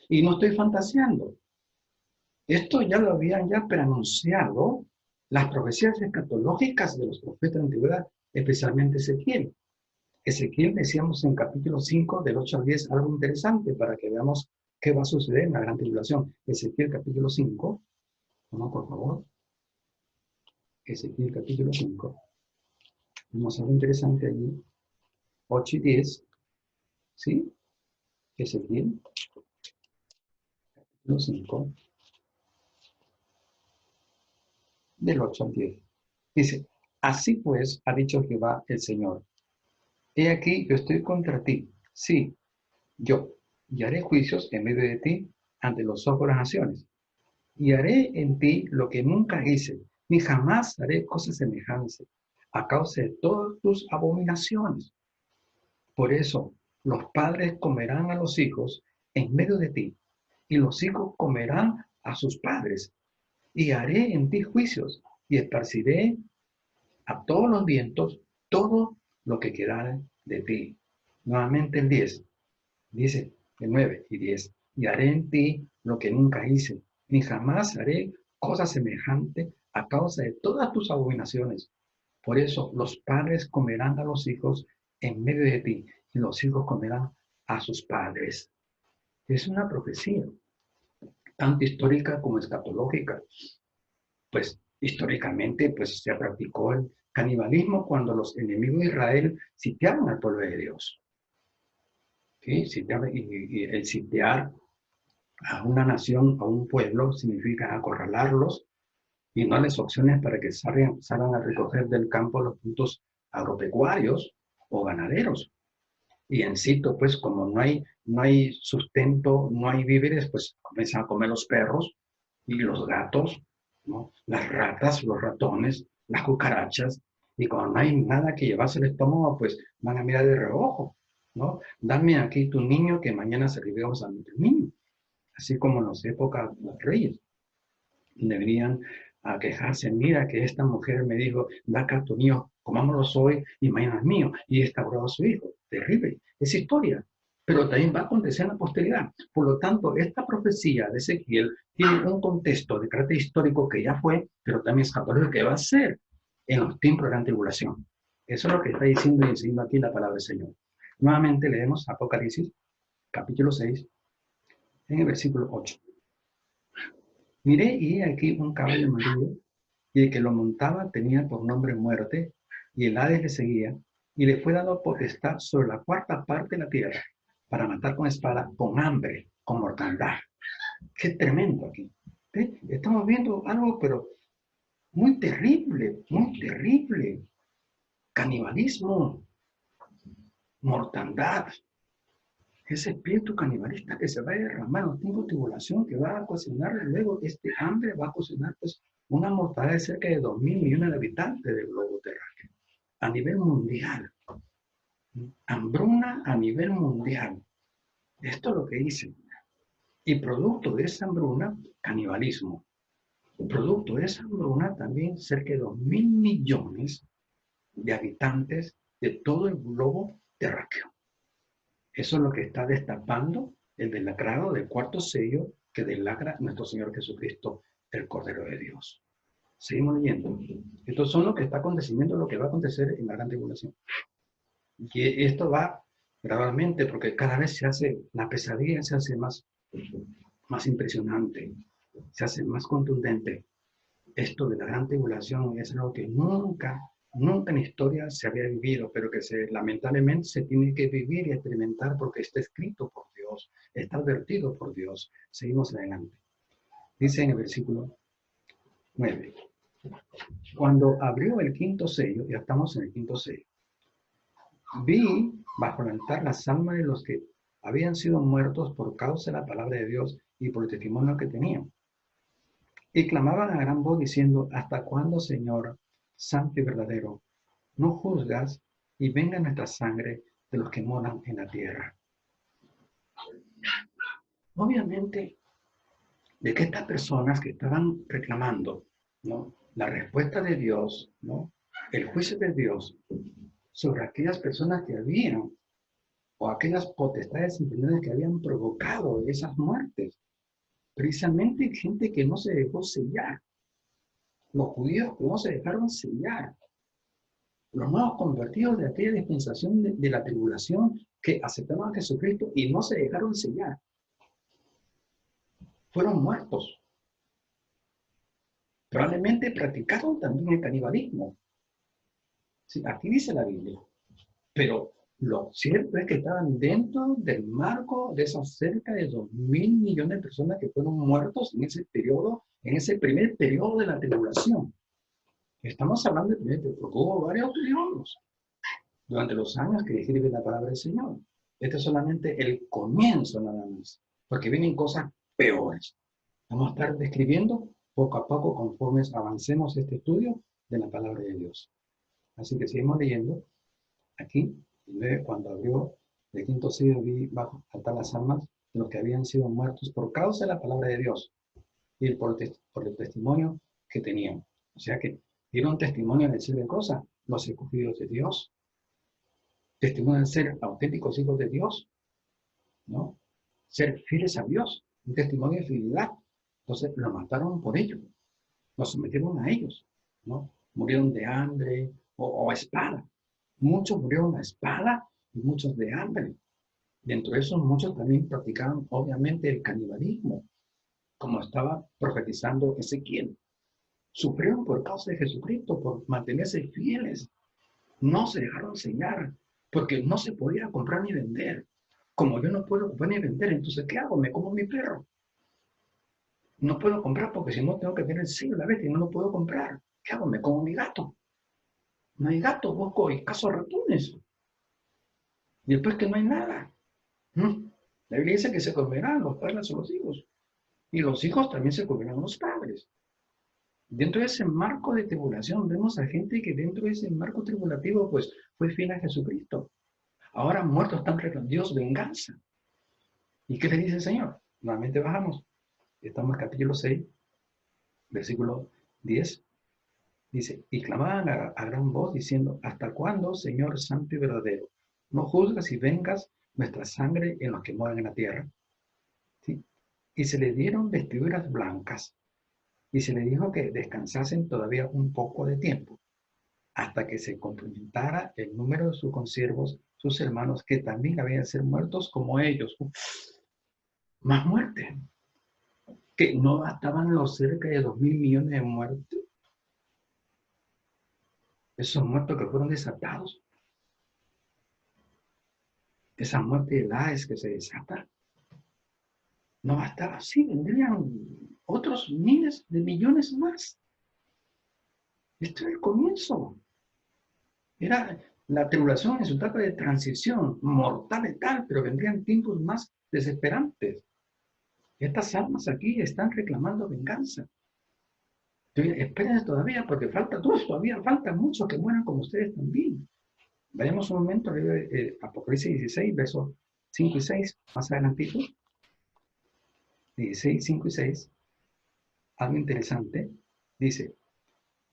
Y no estoy fantaseando. Esto ya lo habían ya preanunciado las profecías escatológicas de los profetas de la antigüedad, especialmente Ezequiel. Ezequiel, decíamos en capítulo 5, del 8 al 10, algo interesante para que veamos qué va a suceder en la gran tribulación. Ezequiel capítulo 5, vamos por favor. Ezequiel capítulo 5. Vamos a ver interesante allí. 8 y 10. ¿Sí? Ezequiel capítulo 5, del 8 al 10. Dice, así pues ha dicho Jehová el Señor. He aquí, yo estoy contra ti. Sí, yo. Y haré juicios en medio de ti ante los ojos de las naciones. Y haré en ti lo que nunca hice, ni jamás haré cosas semejantes, a causa de todas tus abominaciones. Por eso, los padres comerán a los hijos en medio de ti, y los hijos comerán a sus padres. Y haré en ti juicios, y esparciré a todos los vientos todo lo que quedare de ti. Nuevamente el 10. Dice, el 9 y 10. Y haré en ti lo que nunca hice, ni jamás haré cosa semejante a causa de todas tus abominaciones. Por eso los padres comerán a los hijos en medio de ti, y los hijos comerán a sus padres. Es una profecía, tanto histórica como escatológica. Pues históricamente pues, se practicó el canibalismo cuando los enemigos de Israel sitiaban al pueblo de Dios. ¿Sí? Y el sitiar a una nación, a un pueblo, significa acorralarlos y no darles opciones para que salgan a recoger del campo los puntos agropecuarios o ganaderos. Y en sitio, pues como no hay sustento, no hay víveres, pues comienzan a comer los perros y los gatos, ¿no? Las ratas, los ratones, las cucarachas, y cuando no hay nada que llevarse el estómago, pues van a mirar de reojo, ¿no? Dame aquí tu niño que mañana serviremos a mi niño. Así como en las épocas de los reyes, deberían a quejarse, mira que esta mujer me dijo, da acá tu niño, comámoslo hoy y mañana es mío, y esta a su hijo. Terrible, es historia, pero también va a acontecer en la posteridad. Por lo tanto, esta profecía de Ezequiel tiene un contexto de carácter histórico que ya fue, pero también escatológico que va a ser en los tiempos de la gran tribulación. Eso es lo que está diciendo y enseñando aquí la palabra del Señor. Nuevamente leemos Apocalipsis, capítulo 6, en el versículo 8. Miré y he aquí un caballo amarillo, y el que lo montaba tenía por nombre Muerte, y el Hades le seguía, y le fue dado potestad sobre la cuarta parte de la tierra, para matar con espada, con hambre, con mortandad. Qué tremendo aquí. ¿Sí? Estamos viendo algo, pero muy terrible, muy terrible. Canibalismo, mortandad. Ese espíritu canibalista que se va a derramar en los tiempos de tribulación, que va a cocinar luego este hambre, va a cocinar pues una mortandad de cerca de 2.000 millones de habitantes del globo terráqueo a nivel mundial. Hambruna a nivel mundial. Esto es lo que dice. Y producto de esa hambruna, canibalismo. Producto de esa hambruna también cerca de 2.000 millones de habitantes de todo el globo terráqueo. Eso es lo que está destapando el delacrado del cuarto sello que delacra nuestro Señor Jesucristo, el Cordero de Dios. Seguimos leyendo. Estos son lo que está aconteciendo, lo que va a acontecer en la gran tribulación. Y esto va gradualmente porque cada vez la pesadilla se hace más impresionante, se hace más contundente. Esto de la gran tribulación es algo que nunca en la historia se había vivido, pero que lamentablemente se tiene que vivir y experimentar porque está escrito por Dios, está advertido por Dios. Seguimos adelante. Dice en el versículo 9, cuando abrió el quinto sello, ya estamos en el quinto sello, vi bajo el altar las almas de los que habían sido muertos por causa de la palabra de Dios y por el testimonio que tenían. Y clamaban a gran voz diciendo, ¿hasta cuándo, Señor, santo y verdadero, no juzgas y venga nuestra sangre de los que moran en la tierra? Obviamente, de que estas personas que estaban reclamando, ¿no?, la respuesta de Dios, ¿no?, el juicio de Dios sobre aquellas personas que habían, o aquellas potestades infernales que habían provocado esas muertes, precisamente gente que no se dejó sellar, los judíos que no se dejaron sellar, los nuevos convertidos de aquella dispensación de la tribulación que aceptaron a Jesucristo y no se dejaron sellar, fueron muertos. Probablemente practicaron también el canibalismo. Sí, aquí dice la Biblia. Pero lo cierto es que estaban dentro del marco de esas cerca de 2.000 millones de personas que fueron muertos en ese periodo, en ese primer periodo de la tribulación. Estamos hablando de primer periodo, porque hubo varios periodos durante los años que describe la palabra del Señor. Este es solamente el comienzo nada más, porque vienen cosas peores. Vamos a estar describiendo poco a poco conforme avancemos este estudio de la palabra de Dios. Así que seguimos leyendo. Aquí, cuando abrió el quinto sello, vi bajo altar las almas de los que habían sido muertos por causa de la palabra de Dios y por el testimonio que tenían. O sea que dieron testimonio de decir de cosas, los escogidos de Dios, testimonio de ser auténticos hijos de Dios, ¿no? ser fieles a Dios, un testimonio de fidelidad. Entonces lo mataron por ello, lo sometieron a ellos, ¿no? Murieron de hambre o a espada. Muchos murieron a espada y muchos de hambre. Dentro de esos muchos también practicaban obviamente el canibalismo, como estaba profetizando Ezequiel. Sufrieron por causa de Jesucristo, por mantenerse fieles. No se dejaron sellar, porque no se podía comprar ni vender. Como yo no puedo comprar ni vender, entonces ¿qué hago? Me como mi perro. No puedo comprar porque si no tengo que tener el sello a la vez y no lo puedo comprar. ¿Qué hago? Me como mi gato. No hay gato, busco y cazo ratones. Y después que no hay nada. La Biblia dice que se comerán los padres a los hijos. Y los hijos también se comerán a los padres. Dentro de ese marco de tribulación, vemos a gente que dentro de ese marco tribulativo, pues fue fiel a Jesucristo. Ahora muertos están reclamando Dios venganza. ¿Y qué le dice el Señor? Nuevamente bajamos. Estamos en capítulo 6, versículo 10. Dice, y clamaban a gran voz diciendo, ¿hasta cuándo, Señor santo y verdadero, no juzgas y vengas nuestra sangre en los que moran en la tierra? ¿Sí? Y se le dieron vestiduras blancas y se le dijo que descansasen todavía un poco de tiempo, hasta que se complementara el número de sus consiervos, sus hermanos, que también habían de ser muertos como ellos. Más muerte, que no bastaban los cerca de 2.000 millones de muertos, esos muertos que fueron desatados, esa muerte de edades que se desata, no bastaba, sí, vendrían otros miles de millones más. Esto era el comienzo, era la tribulación en su etapa de transición, mortal y tal, pero vendrían tiempos más desesperantes. Estas almas aquí están reclamando venganza. Esperen todavía, porque falta, todavía falta muchos que mueran como ustedes también. Vayamos un momento a Apocalipsis 16, versos 5 y 6, más adelantito. 16, 5 y 6, algo interesante. Dice,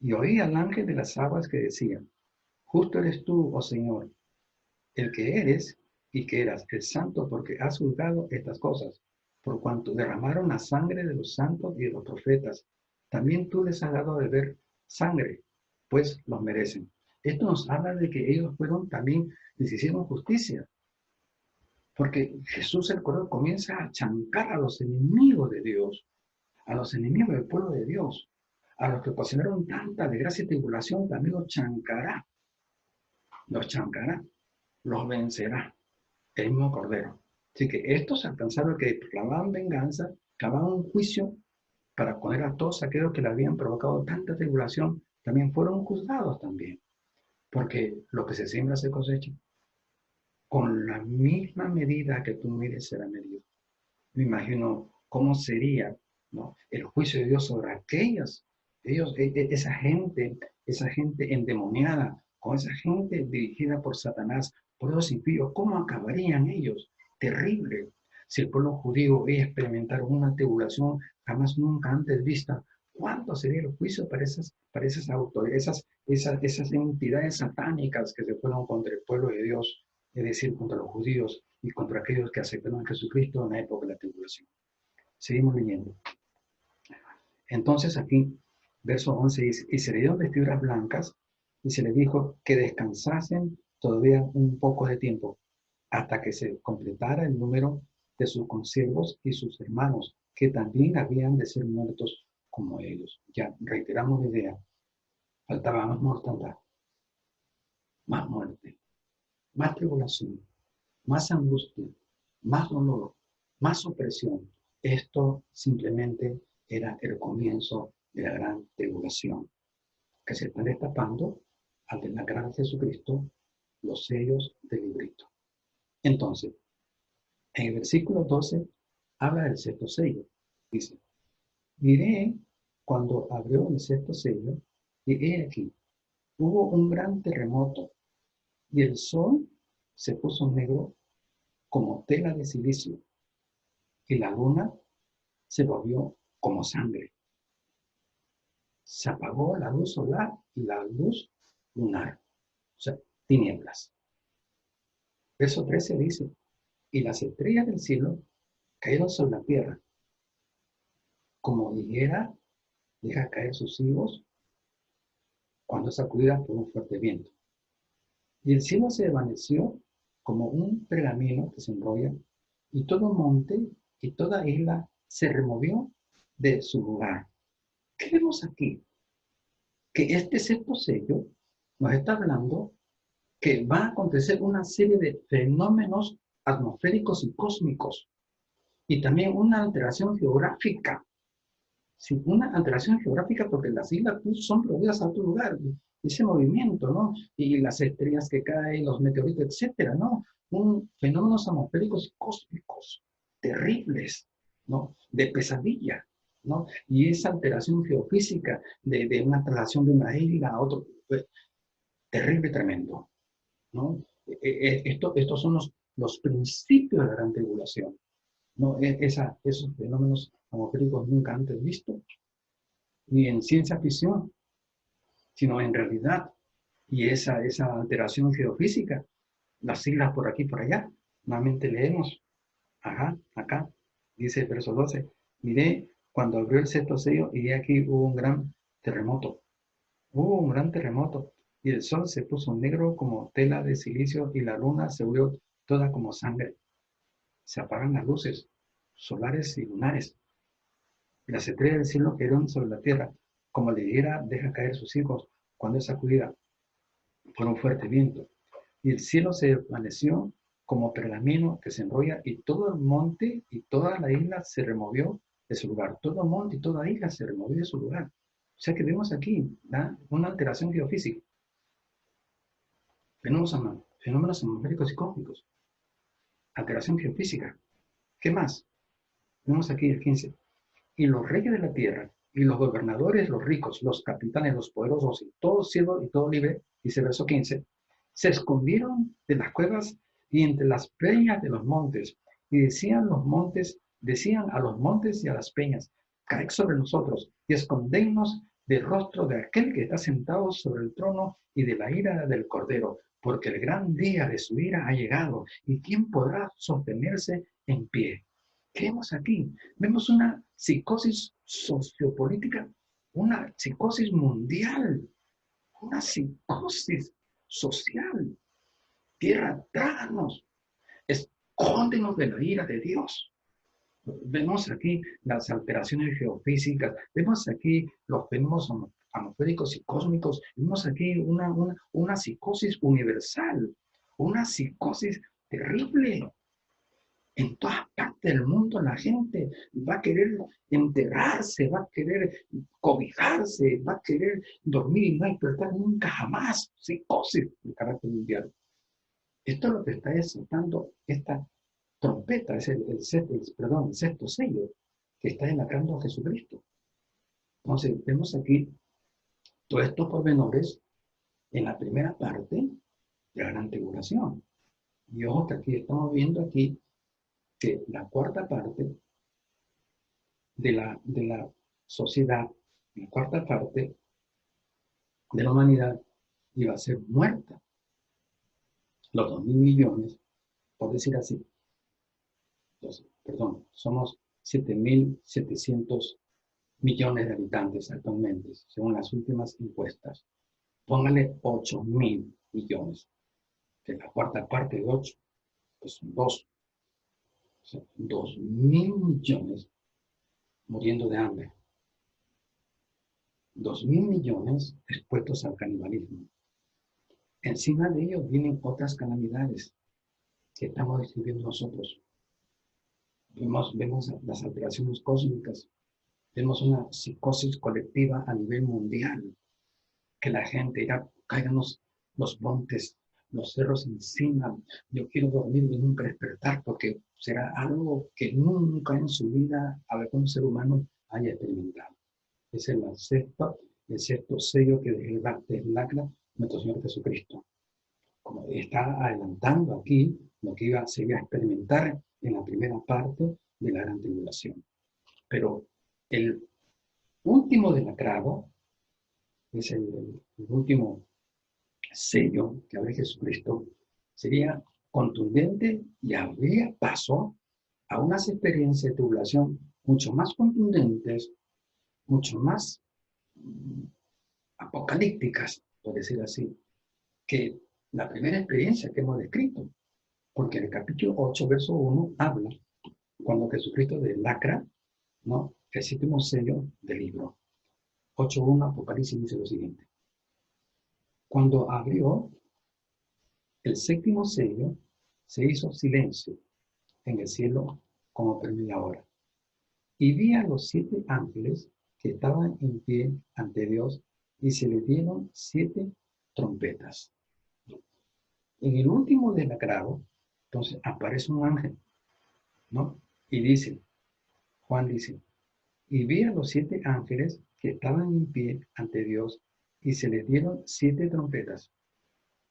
y oí al ángel de las aguas que decía, justo eres tú, oh Señor, el que eres y que eras el santo, porque has juzgado estas cosas, por cuanto derramaron la sangre de los santos y de los profetas. También tú les has dado a beber sangre, pues los merecen. Esto nos habla de que ellos fueron también, les hicieron justicia, porque Jesús el Cordero comienza a chancar a los enemigos de Dios, a los enemigos del pueblo de Dios, a los que ocasionaron tanta desgracia y tribulación, también los chancará, los vencerá el mismo Cordero. Así que estos alcanzaron que clamaban venganza, clamaban un juicio para poner a todos aquellos que le habían provocado tanta tribulación, también fueron juzgados también, porque lo que se siembra se cosecha. Con la misma medida que tú mires será medido. Me imagino cómo sería, ¿no?, el juicio de Dios sobre aquellas, esa gente endemoniada, con esa gente dirigida por Satanás, por los impíos, ¿cómo acabarían ellos? Terrible. Si el pueblo judío experimentaron una tribulación jamás nunca antes vista, ¿cuánto sería el juicio para esas autoridades, esas entidades satánicas que se fueron contra el pueblo de Dios, es decir, contra los judíos y contra aquellos que aceptaron a Jesucristo en la época de la tribulación? Seguimos leyendo. Entonces aquí, verso 11 dice, y se le dieron vestiduras blancas y se le dijo que descansasen todavía un poco de tiempo hasta que se completara el número de sus consiervos y sus hermanos, que también habían de ser muertos como ellos. Ya reiteramos la idea, faltaba más mortandad, más muerte, más tribulación, más angustia, más dolor, más opresión. Esto simplemente era el comienzo de la gran tribulación, que se están destapando al denigrar a Jesucristo los sellos del librito. Entonces, en el versículo 12 habla del sexto sello. Dice, miré cuando abrió el sexto sello, y he aquí, hubo un gran terremoto, y el sol se puso negro como tela de silicio, y la luna se volvió como sangre. Se apagó la luz solar y la luz lunar, o sea, tinieblas. Verso 13 dice, y las estrellas del cielo cayeron sobre la tierra, como higuera deja caer sus higos cuando es sacudida por un fuerte viento. Y el cielo se desvaneció como un pergamino que se enrolla, y todo monte y toda isla se removió de su lugar. ¿Qué vemos aquí? Que este sexto sello nos está hablando que va a acontecer una serie de fenómenos atmosféricos y cósmicos, y también una alteración geográfica. Sí, una alteración geográfica porque las islas pues, son prohibidas a otro lugar, ese movimiento, ¿no? Y las estrellas que caen, los meteoritos, etcétera, ¿no? Fenómenos atmosféricos y cósmicos terribles, ¿no? De pesadilla, ¿no? Y esa alteración geofísica de una traslación de una isla a otro, terrible, tremendo, ¿no? Estos son los principios de la gran tribulación, ¿no? Esos fenómenos atmosféricos nunca antes vistos, ni en ciencia ficción, sino en realidad. Y esa alteración geofísica, las siglas por aquí y por allá, nuevamente leemos, ajá, acá, dice el verso 12, miré cuando abrió el sexto sello y aquí hubo un gran terremoto. Hubo un gran terremoto y el sol se puso negro como tela de silicio y la luna se volvió toda como sangre. Se apagan las luces solares y lunares. Y las estrellas del cielo cayeron sobre la tierra, como la higuera deja caer sus hijos cuando es sacudida por un fuerte viento. Y el cielo se desvaneció como pergamino que se enrolla, y todo el monte y toda la isla se removió de su lugar. Todo el monte y toda isla se removió de su lugar. O sea que vemos aquí una alteración geofísica, fenómenos atmosféricos y cósmicos, alteración geofísica. ¿Qué más? Vemos aquí el 15. Y los reyes de la tierra, y los gobernadores, los ricos, los capitanes, los poderosos, y todo siervo y todo libre, dice el verso 15, se escondieron de las cuevas y entre las peñas de los montes, y decían a los montes y a las peñas, caed sobre nosotros y escondednos del rostro de aquel que está sentado sobre el trono y de la ira del Cordero, porque el gran día de su ira ha llegado, y quién podrá sostenerse en pie. ¿Qué vemos aquí? Vemos una psicosis sociopolítica, una psicosis mundial, una psicosis social. Tierra, tráganos, escóndenos de la ira de Dios. Vemos aquí las alteraciones geofísicas, vemos aquí los fenómenos atmosféricos y cósmicos, vemos aquí una psicosis universal, una psicosis terrible. En todas partes del mundo la gente va a querer enterrarse, va a querer cobijarse, va a querer dormir y no despertar nunca jamás. Psicosis de carácter mundial. Esto es lo que está desatando esta trompeta, es el sexto sello que está enlacrando a Jesucristo. Entonces, vemos aquí todos estos pormenores en la primera parte de la gran tribulación. Y ojo que aquí estamos viendo aquí que la cuarta parte de la sociedad, la cuarta parte de la humanidad iba a ser muerta. Los 2.000 millones, por decir así, somos 7.700 millones de habitantes actualmente, según las últimas encuestas. Póngale 8.000 millones, que es la cuarta parte de 8, pues son 2. O sea, 2.000 millones muriendo de hambre. 2.000 millones expuestos al canibalismo. Encima de ellos vienen otras calamidades que estamos describiendo nosotros. Vemos las alteraciones cósmicas, vemos una psicosis colectiva a nivel mundial, que la gente irá, caigan los montes, los cerros encima, yo quiero dormir y nunca despertar, porque será algo que nunca en su vida algún ser humano haya experimentado. Es el sexto sello que deslacra nuestro Señor Jesucristo. Como está adelantando aquí lo que se iba a experimentar en la primera parte de la gran tribulación. Pero el último delacrado es el último sello que abre Jesucristo, sería contundente y habría paso a unas experiencias de tribulación mucho más contundentes, mucho más apocalípticas, por decir así, que la primera experiencia que hemos descrito. Porque en el capítulo 8, verso 1, habla cuando Jesucristo lacra, ¿no?, el séptimo sello del libro. 8.1 Apocalipsis dice lo siguiente. Cuando abrió el séptimo sello, se hizo silencio en el cielo como por media hora. Y vi a los 7 ángeles que estaban en pie ante Dios y se les dieron 7 trompetas. En el último lacrado, entonces aparece un ángel, ¿no? Y dice, Juan dice, y vi a los 7 ángeles que estaban en pie ante Dios y se les dieron 7 trompetas.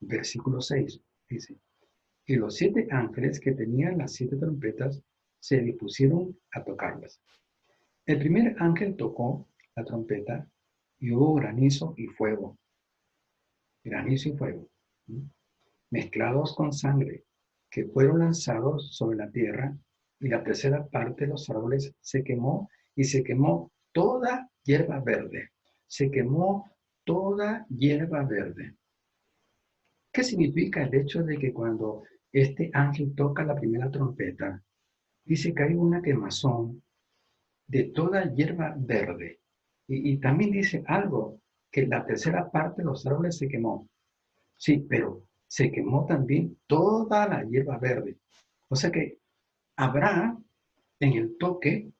Versículo 6 dice, y los 7 ángeles que tenían las 7 trompetas se dispusieron a tocarlas. El primer ángel tocó la trompeta y hubo granizo y fuego. Granizo y fuego, ¿sí?, mezclados con sangre, que fueron lanzados sobre la tierra, y la tercera parte de los árboles se quemó, y se quemó toda hierba verde. Se quemó toda hierba verde. ¿Qué significa el hecho de que cuando este ángel toca la primera trompeta, dice que hay una quemazón de toda hierba verde? Y también dice algo, que la tercera parte de los árboles se quemó. Sí, pero se quemó también toda la hierba verde. O sea que habrá en el toque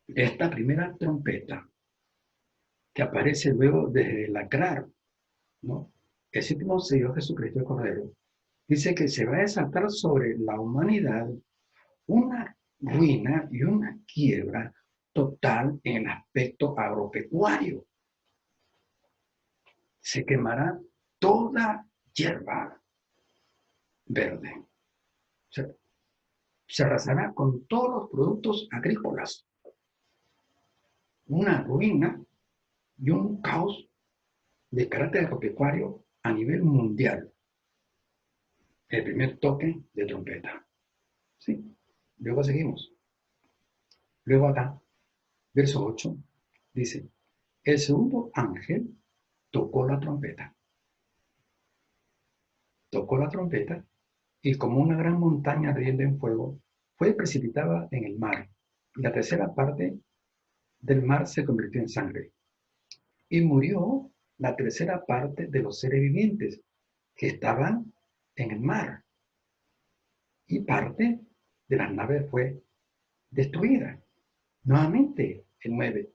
de esta primera trompeta, que aparece luego desde lacrar, ¿no?, el séptimo sello, Jesucristo el Cordero, dice que se va a desatar sobre la humanidad una ruina y una quiebra total en el aspecto agropecuario. Se quemará toda hierba verde. O sea, se arrasará con todos los productos agrícolas. Una ruina y un caos de carácter agropecuario a nivel mundial. El primer toque de trompeta. ¿Sí? Luego seguimos. Luego acá, verso 8, dice, el segundo ángel tocó la trompeta. Tocó la trompeta y como una gran montaña ardiendo en fuego, fue precipitada en el mar. Y la tercera parte del mar se convirtió en sangre. Y murió la tercera parte de los seres vivientes que estaban en el mar. Y parte de las naves fue destruida. Nuevamente, el 9.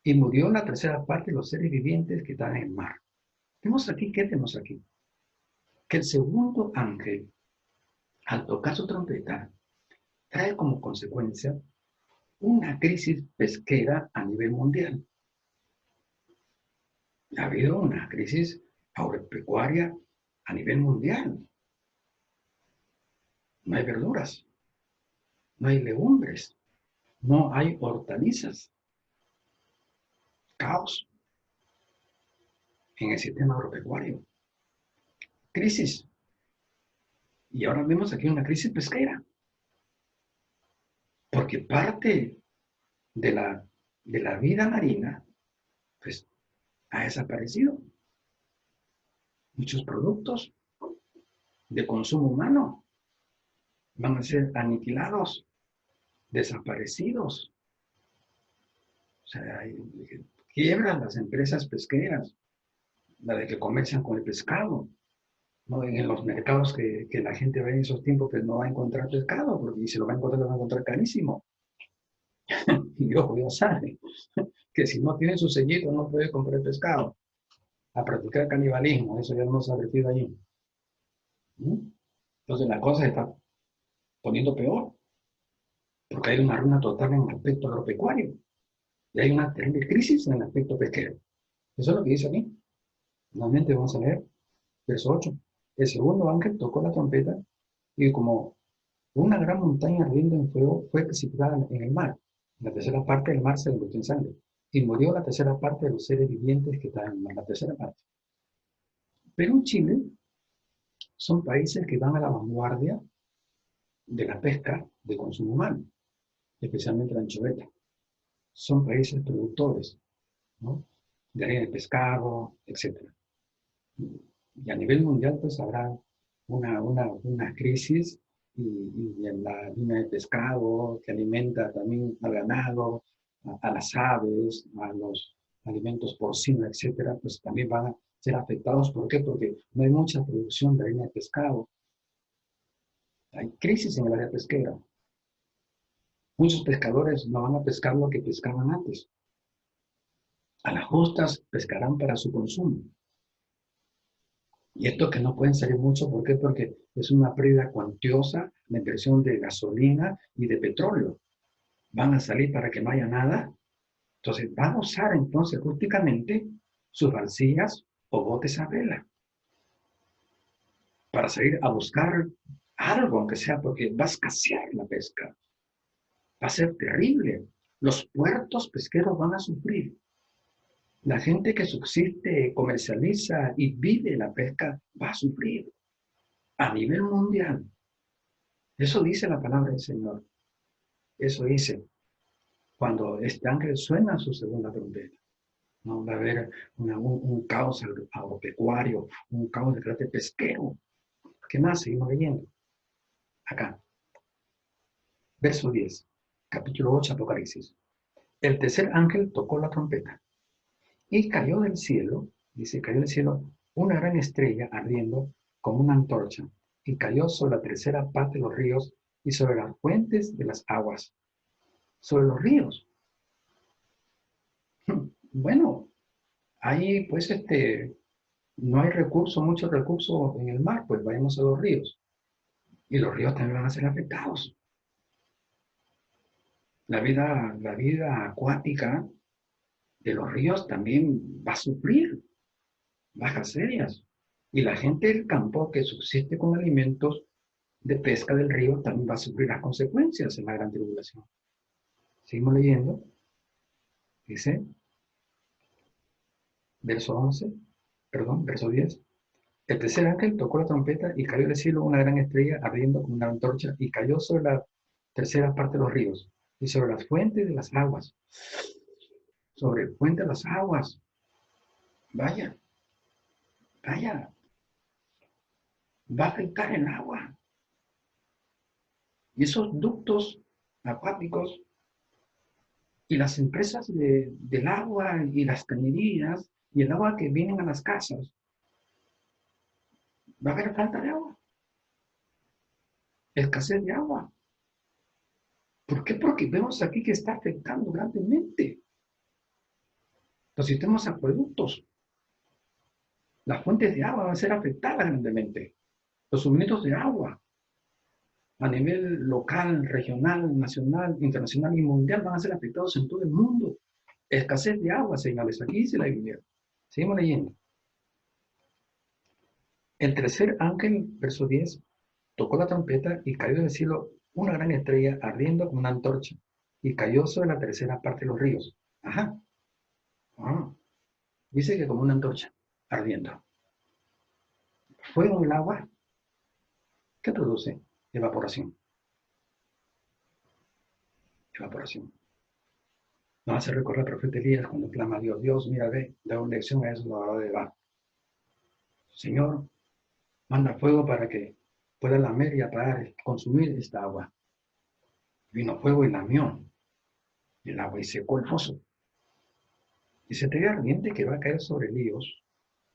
Y murió la tercera parte de los seres vivientes que estaban en el mar. Vemos aquí, ¿qué tenemos aquí? Que el segundo ángel, al tocar su trompeta, trae como consecuencia una crisis pesquera a nivel mundial. Ha habido una crisis agropecuaria a nivel mundial. No hay verduras, no hay legumbres, no hay hortalizas. Caos en el sistema agropecuario. Crisis. Y ahora vemos aquí una crisis pesquera. Porque parte de la vida marina, pues, ha desaparecido. Muchos productos de consumo humano van a ser aniquilados, desaparecidos. O sea, quiebran las empresas pesqueras, la de que comercian con el pescado, ¿no? En los mercados que la gente va en esos tiempos, pues no va a encontrar pescado, porque si lo va a encontrar, lo va a encontrar carísimo. Y Dios ya sabe que si no tiene su sellito no puede comprar pescado. A practicar canibalismo, eso ya no nos ha advertido allí. Entonces la cosa se está poniendo peor, porque hay una ruina total en el aspecto agropecuario y hay una terrible crisis en el aspecto pesquero. Eso es lo que dice aquí. Nuevamente vamos a leer verso 8. El segundo ángel tocó la trompeta y como una gran montaña ardiendo en fuego fue precipitada en el mar. La tercera parte del mar se convirtió en sangre y murió la tercera parte de los seres vivientes que estaban en el mar. La tercera parte. Perú y Chile son países que van a la vanguardia de la pesca de consumo humano, especialmente la anchoveta. Son países productores, ¿no?, de harina de pescado, etc. Y a nivel mundial, pues habrá una crisis y en la harina de pescado que alimenta también al ganado, a las aves, a los alimentos porcinos, etcétera, pues también van a ser afectados. ¿Por qué? Porque no hay mucha producción de harina de pescado. Hay crisis en el área pesquera. Muchos pescadores no van a pescar lo que pescaban antes. A las justas pescarán para su consumo. Y esto que no pueden salir mucho, ¿por qué? Porque es una pérdida cuantiosa la inversión de gasolina y de petróleo. Van a salir para que no haya nada. Entonces van a usar entonces rústicamente sus barcillas o botes a vela para salir a buscar algo, aunque sea, porque va a escasear la pesca. Va a ser terrible. Los puertos pesqueros van a sufrir. La gente que subsiste, comercializa y vive la pesca va a sufrir a nivel mundial. Eso dice la palabra del Señor. Eso dice cuando este ángel suena su segunda trompeta. No va a haber un caos agropecuario, un caos de carácter pesquero. ¿Qué más? Seguimos leyendo. Acá. Verso 10. Capítulo 8, Apocalipsis. El tercer ángel tocó la trompeta y cayó del cielo, dice, cayó del cielo una gran estrella ardiendo como una antorcha y cayó sobre la tercera parte de los ríos y sobre las fuentes de las aguas. Sobre los ríos. Bueno, ahí pues no hay recursos, muchos recursos en el mar, pues vayamos a los ríos. Y los ríos también van a ser afectados. La vida acuática de los ríos también va a sufrir bajas serias. Y la gente del campo que subsiste con alimentos de pesca del río también va a sufrir las consecuencias en la gran tribulación. Seguimos leyendo. Dice, verso 10. El tercer ángel tocó la trompeta y cayó del cielo una gran estrella ardiendo como una antorcha y cayó sobre la tercera parte de los ríos y sobre las fuentes de las aguas. Sobre el puente de las aguas. Vaya, vaya, va a afectar el agua. Y esos ductos acuáticos y las empresas del agua y las cañerías y el agua que vienen a las casas, va a haber falta de agua, escasez de agua. ¿Por qué? Porque vemos aquí que está afectando grandemente los sistemas acueductos. Las fuentes de agua van a ser afectadas grandemente. Los suministros de agua a nivel local, regional, nacional, internacional y mundial van a ser afectados en todo el mundo. Escasez de agua, señales. Aquí dice la Biblia. Seguimos leyendo. El tercer ángel, verso 10, tocó la trompeta y cayó del cielo una gran estrella ardiendo como una antorcha y cayó sobre la tercera parte de los ríos. Ajá. Ah. Dice que como una antorcha ardiendo. Fuego en el agua. ¿Qué produce? Evaporación. Evaporación. Nos hace recordar el profeta Elías cuando clama a Dios, Dios, mira, ve, da una lección a eso de abajo. Señor, manda fuego para que pueda lamer y apagar, consumir esta agua. Vino fuego y lamió el agua y secó el foso. Y se te ardiente que va a caer sobre ríos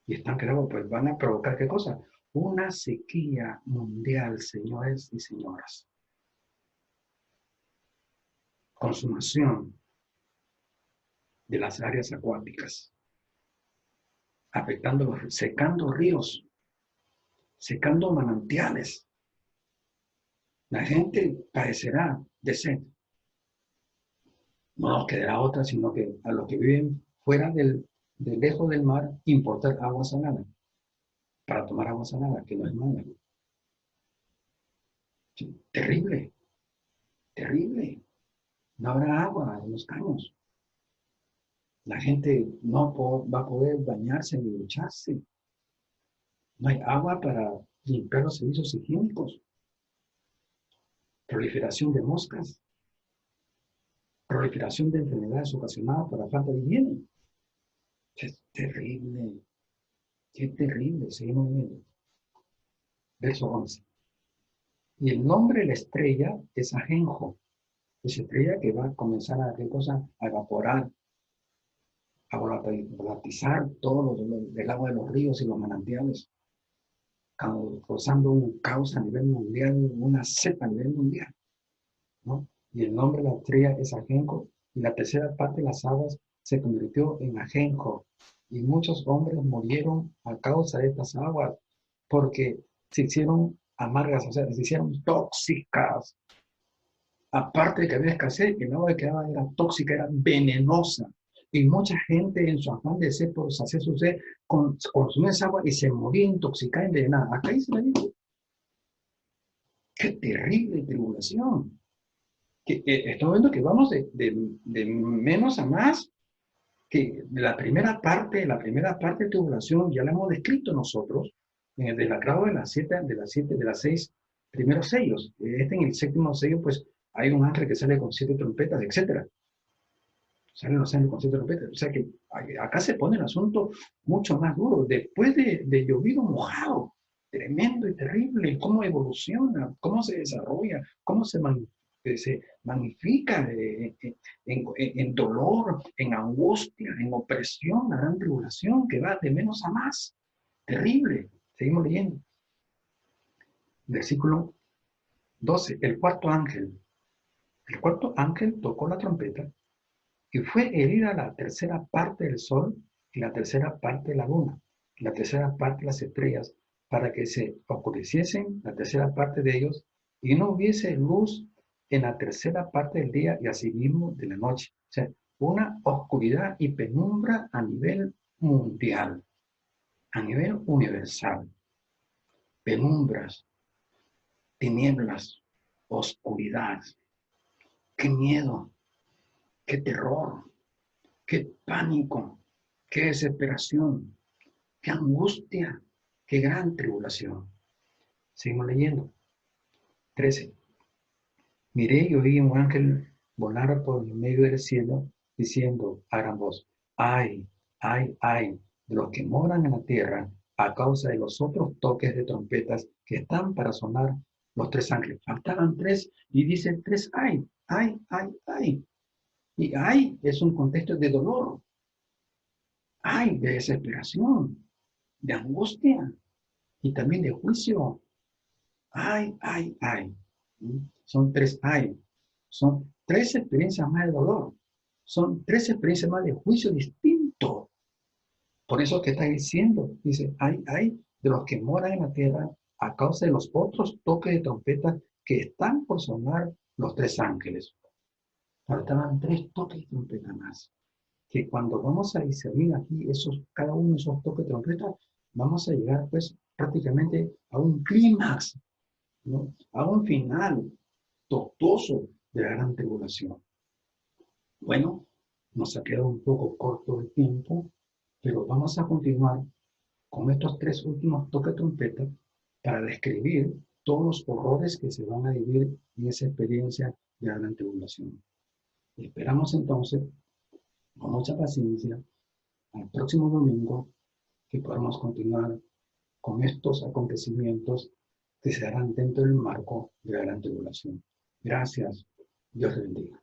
y están creados, pues van a provocar, ¿qué cosa? Una sequía mundial, señores y señoras. Consumación de las áreas acuáticas, afectando, secando ríos, secando manantiales. La gente padecerá de sed. No nos quedará otra, sino que a los que viven fuera de lejos del mar, importar agua salada, para tomar agua salada, que no es mala. Sí, terrible, terrible. No habrá agua en los caños. La gente no va a poder bañarse ni ducharse. No hay agua para limpiar los servicios higiénicos. proliferación de moscas, proliferación de enfermedades ocasionadas por la falta de higiene. Es terrible, qué terrible, seguimos viendo. Verso 11. Y el nombre de la estrella es Ajenjo. Esa estrella que va a comenzar a, ¿qué cosa? A evaporar, a volatilizar todo el agua de los ríos y los manantiales, causando un caos a nivel mundial, una seta a nivel mundial, ¿no? Y el nombre de la estrella es Ajenjo, y la tercera parte de las aguas se convirtió en Ajenjo, y muchos hombres murieron a causa de estas aguas, porque se hicieron amargas, o sea, se hicieron tóxicas. Aparte de que había escasez, el agua que quedaba era tóxica, era venenosa. Y mucha gente en su afán de ser por hacer su sed, consumía esa agua y se moría intoxicada, envenenada. Acá dice la Biblia. ¡Qué terrible tribulación! Estamos viendo que vamos de menos a más, que la primera parte de tribulación ya la hemos descrito nosotros, en el grado de las 6 primeros sellos. En el séptimo sello, pues, hay un ángel que sale con 7 trompetas, etc. Salen los ángeles con 7 trompetas. O sea que acá se pone el asunto mucho más duro. Después de llovido mojado, tremendo y terrible, cómo evoluciona, cómo se desarrolla, cómo se magnifica en dolor, en angustia, en opresión, la gran tribulación que va de menos a más. Terrible. Seguimos leyendo. Versículo 12. El cuarto ángel tocó la trompeta y fue herida la tercera parte del sol y la tercera parte de la luna y la tercera parte de las estrellas, para que se oscureciesen la tercera parte de ellos y no hubiese luz en la tercera parte del día y asimismo de la noche. O sea, una oscuridad y penumbra a nivel mundial, a nivel universal. Penumbras, tinieblas, oscuridad. ¡Qué miedo! ¡Qué terror! ¡Qué pánico! ¡Qué desesperación! ¡Qué angustia! ¡Qué gran tribulación! Seguimos leyendo. 13. Miré y oí un ángel volar por el medio del cielo, diciendo a gran voz: ¡ay, ay, ay! De los que moran en la tierra, a causa de los otros toques de trompetas que están para sonar los 3 ángeles. Faltaban 3 y dice 3 ay, ay, ay, ay. Y ay es un contexto de dolor. Ay, de desesperación, de angustia y también de juicio. Ay, ay, ay. Son 3 ay. Son 3 experiencias más de dolor. Son 3 experiencias más de juicio distinto. Por eso que está diciendo, dice, ay, ay, de los que moran en la tierra a causa de los otros toques de trompeta que están por sonar los 3 ángeles. Faltaban 3 toques de trompeta más. Que cuando vamos a discernir aquí cada uno de esos toques de trompeta, vamos a llegar pues prácticamente a un clímax, ¿no? A un final tortuoso de la gran tribulación. Bueno, nos ha quedado un poco corto el tiempo, pero vamos a continuar con estos 3 últimos toques de trompeta para describir todos los horrores que se van a vivir en esa experiencia de la gran tribulación. Esperamos entonces, con mucha paciencia, al próximo domingo, que podamos continuar con estos acontecimientos que se harán dentro del marco de la gran tribulación. Gracias. Dios te bendiga.